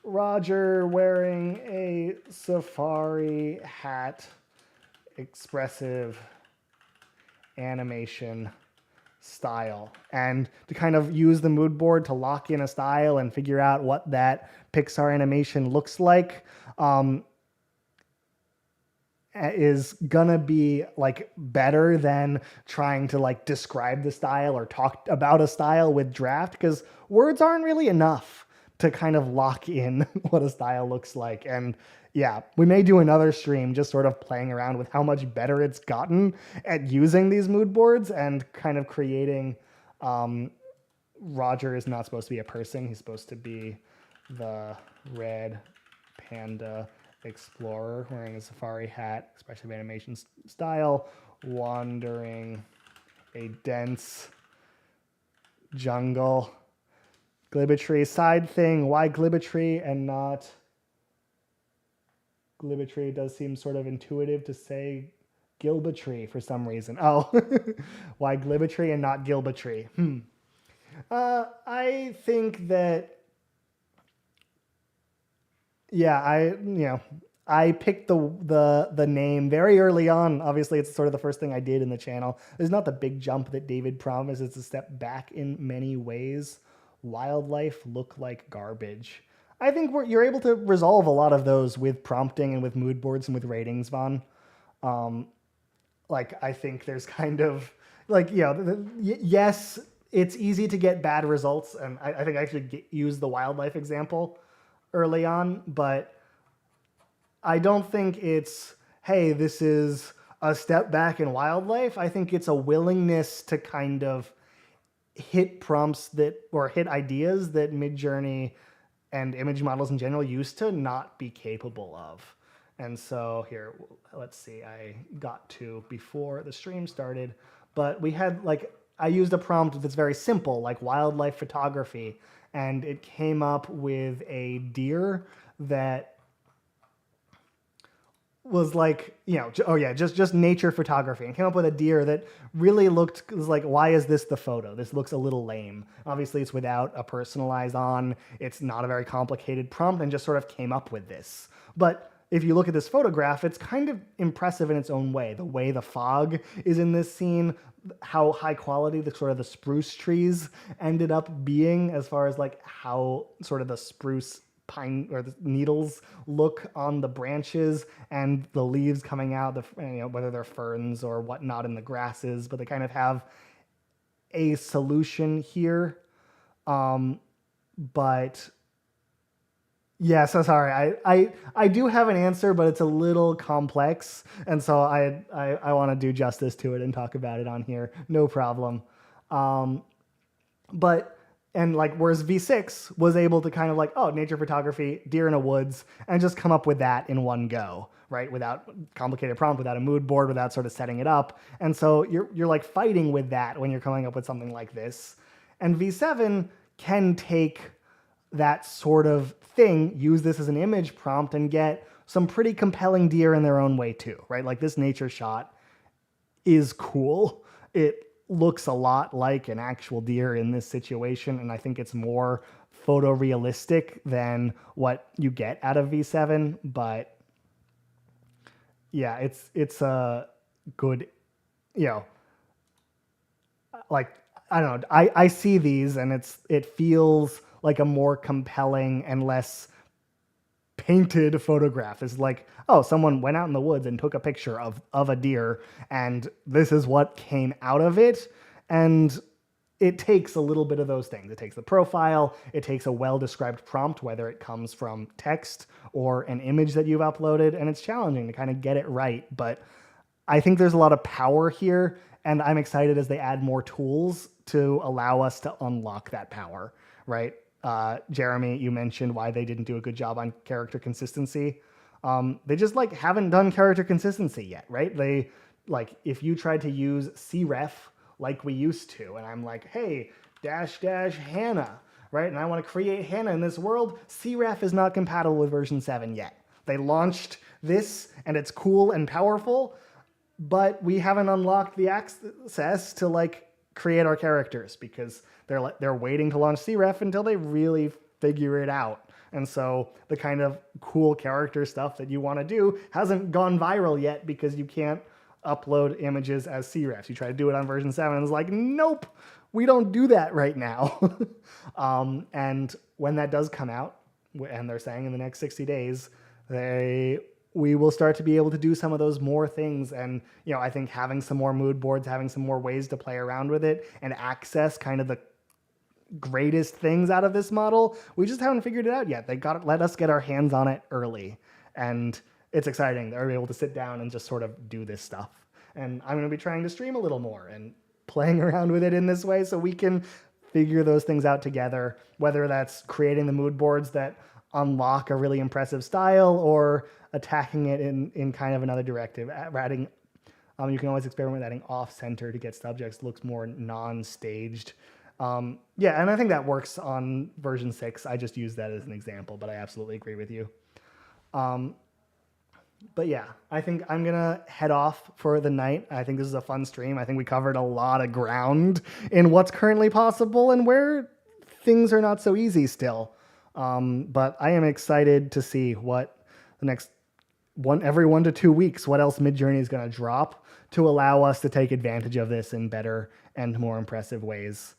[SPEAKER 1] Roger wearing a safari hat, expressive animation style, and to kind of use the mood board to lock in a style and figure out what that Pixar animation looks like is gonna be like better than trying to like describe the style or talk about a style with draft, because words aren't really enough to kind of lock in what a style looks like. And yeah, we may do another stream just sort of playing around with how much better it's gotten at using these mood boards and kind of creating. Roger is not supposed to be a person. He's supposed to be the red panda explorer wearing a safari hat, expressive animation style, wandering a dense jungle. Glibetry side thing. Why Glibetry and not Glibetry? Does seem sort of intuitive to say Gilbetry for some reason. Oh, why Glibetry and not Gilbetry? I think that, yeah, I picked the name very early on. Obviously, it's sort of the first thing I did in the channel. There's not the big jump that David promised. It's a step back in many ways. Wildlife look like garbage. I think you're able to resolve a lot of those with prompting and with mood boards and with ratings, Vaughn. Like, I think there's kind of like, yes, it's easy to get bad results. And I think I actually use the wildlife example early on, but I don't think it's, hey, this is a step back in wildlife. I think it's a willingness to kind of hit prompts or hit ideas that Midjourney and image models in general used to not be capable of. And so here, let's see, I got to before the stream started, but we had I used a prompt that's very simple, like wildlife photography, and it came up with a deer that was just nature photography, and came up with a deer that really was like, why is this the photo? This looks a little lame. Obviously, it's without a personalize on. It's not a very complicated prompt, and just sort of came up with this. But if you look at this photograph, it's kind of impressive in its own way. The way the fog is in this scene, how high quality the spruce trees ended up being, as far as like how sort of the spruce pine or the needles look on the branches and the leaves coming out, whether they're ferns or whatnot in the grasses, but they kind of have a solution here. But yeah, so sorry. I do have an answer, but it's a little complex, and so I want to do justice to it and talk about it on here. No problem. Whereas V6 was able to kind of like, oh, nature photography, deer in the woods, and just come up with that in one go, right? Without complicated prompt, without a mood board, without sort of setting it up. And so you're like fighting with that when you're coming up with something like this. And V7 can take that sort of thing, use this as an image prompt, and get some pretty compelling deer in their own way too, right? Like this nature shot is cool. It looks a lot like an actual deer in this situation, and I think it's more photorealistic than what you get out of V7. But yeah, it's a good, like, I don't know, I see these and it feels like a more compelling and less painted photograph. Is like, oh, someone went out in the woods and took a picture of a deer, and this is what came out of it. And it takes a little bit of those things. It takes the profile, it takes a well-described prompt, whether it comes from text or an image that you've uploaded, and it's challenging to kind of get it right. But I think there's a lot of power here, and I'm excited as they add more tools to allow us to unlock that power, right? Jeremy, you mentioned why they didn't do a good job on character consistency. They just like haven't done character consistency yet, right? They like, if you tried to use cref like we used to, and I'm like, hey, dash dash Hannah, right? And I want to create Hannah in this world. cref is not compatible with version 7 yet. They launched this and it's cool and powerful, but we haven't unlocked the access to like create our characters because they're waiting to launch cref until they really figure it out. And so the kind of cool character stuff that you want to do hasn't gone viral yet because you can't upload images as crefs. You try to do it on version 7 and it's like, nope, we don't do that right now. And when that does come out, and they're saying in the next 60 days, we will start to be able to do some of those more things. And, you know, I think having some more mood boards, having some more ways to play around with it and access kind of the greatest things out of this model, we just haven't figured it out yet. They got to let us get our hands on it early. And it's exciting. They're able to sit down and just sort of do this stuff. And I'm going to be trying to stream a little more and playing around with it in this way so we can figure those things out together, whether that's creating the mood boards that unlock a really impressive style or attacking it in kind of another directive. Adding, you can always experiment with adding off-center to get subjects looks more non-staged. Yeah, and I think that works on version 6. I just used that as an example, but I absolutely agree with you. But yeah, I think I'm going to head off for the night. I think this is a fun stream. I think we covered a lot of ground in what's currently possible and where things are not so easy still. But I am excited to see what the next every 1 to 2 weeks, what else Midjourney is going to drop to allow us to take advantage of this in better and more impressive ways.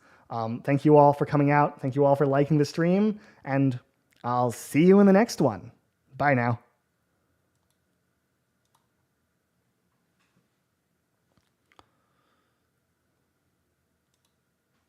[SPEAKER 1] Thank you all for coming out. Thank you all for liking the stream, and I'll see you in the next one. Bye now.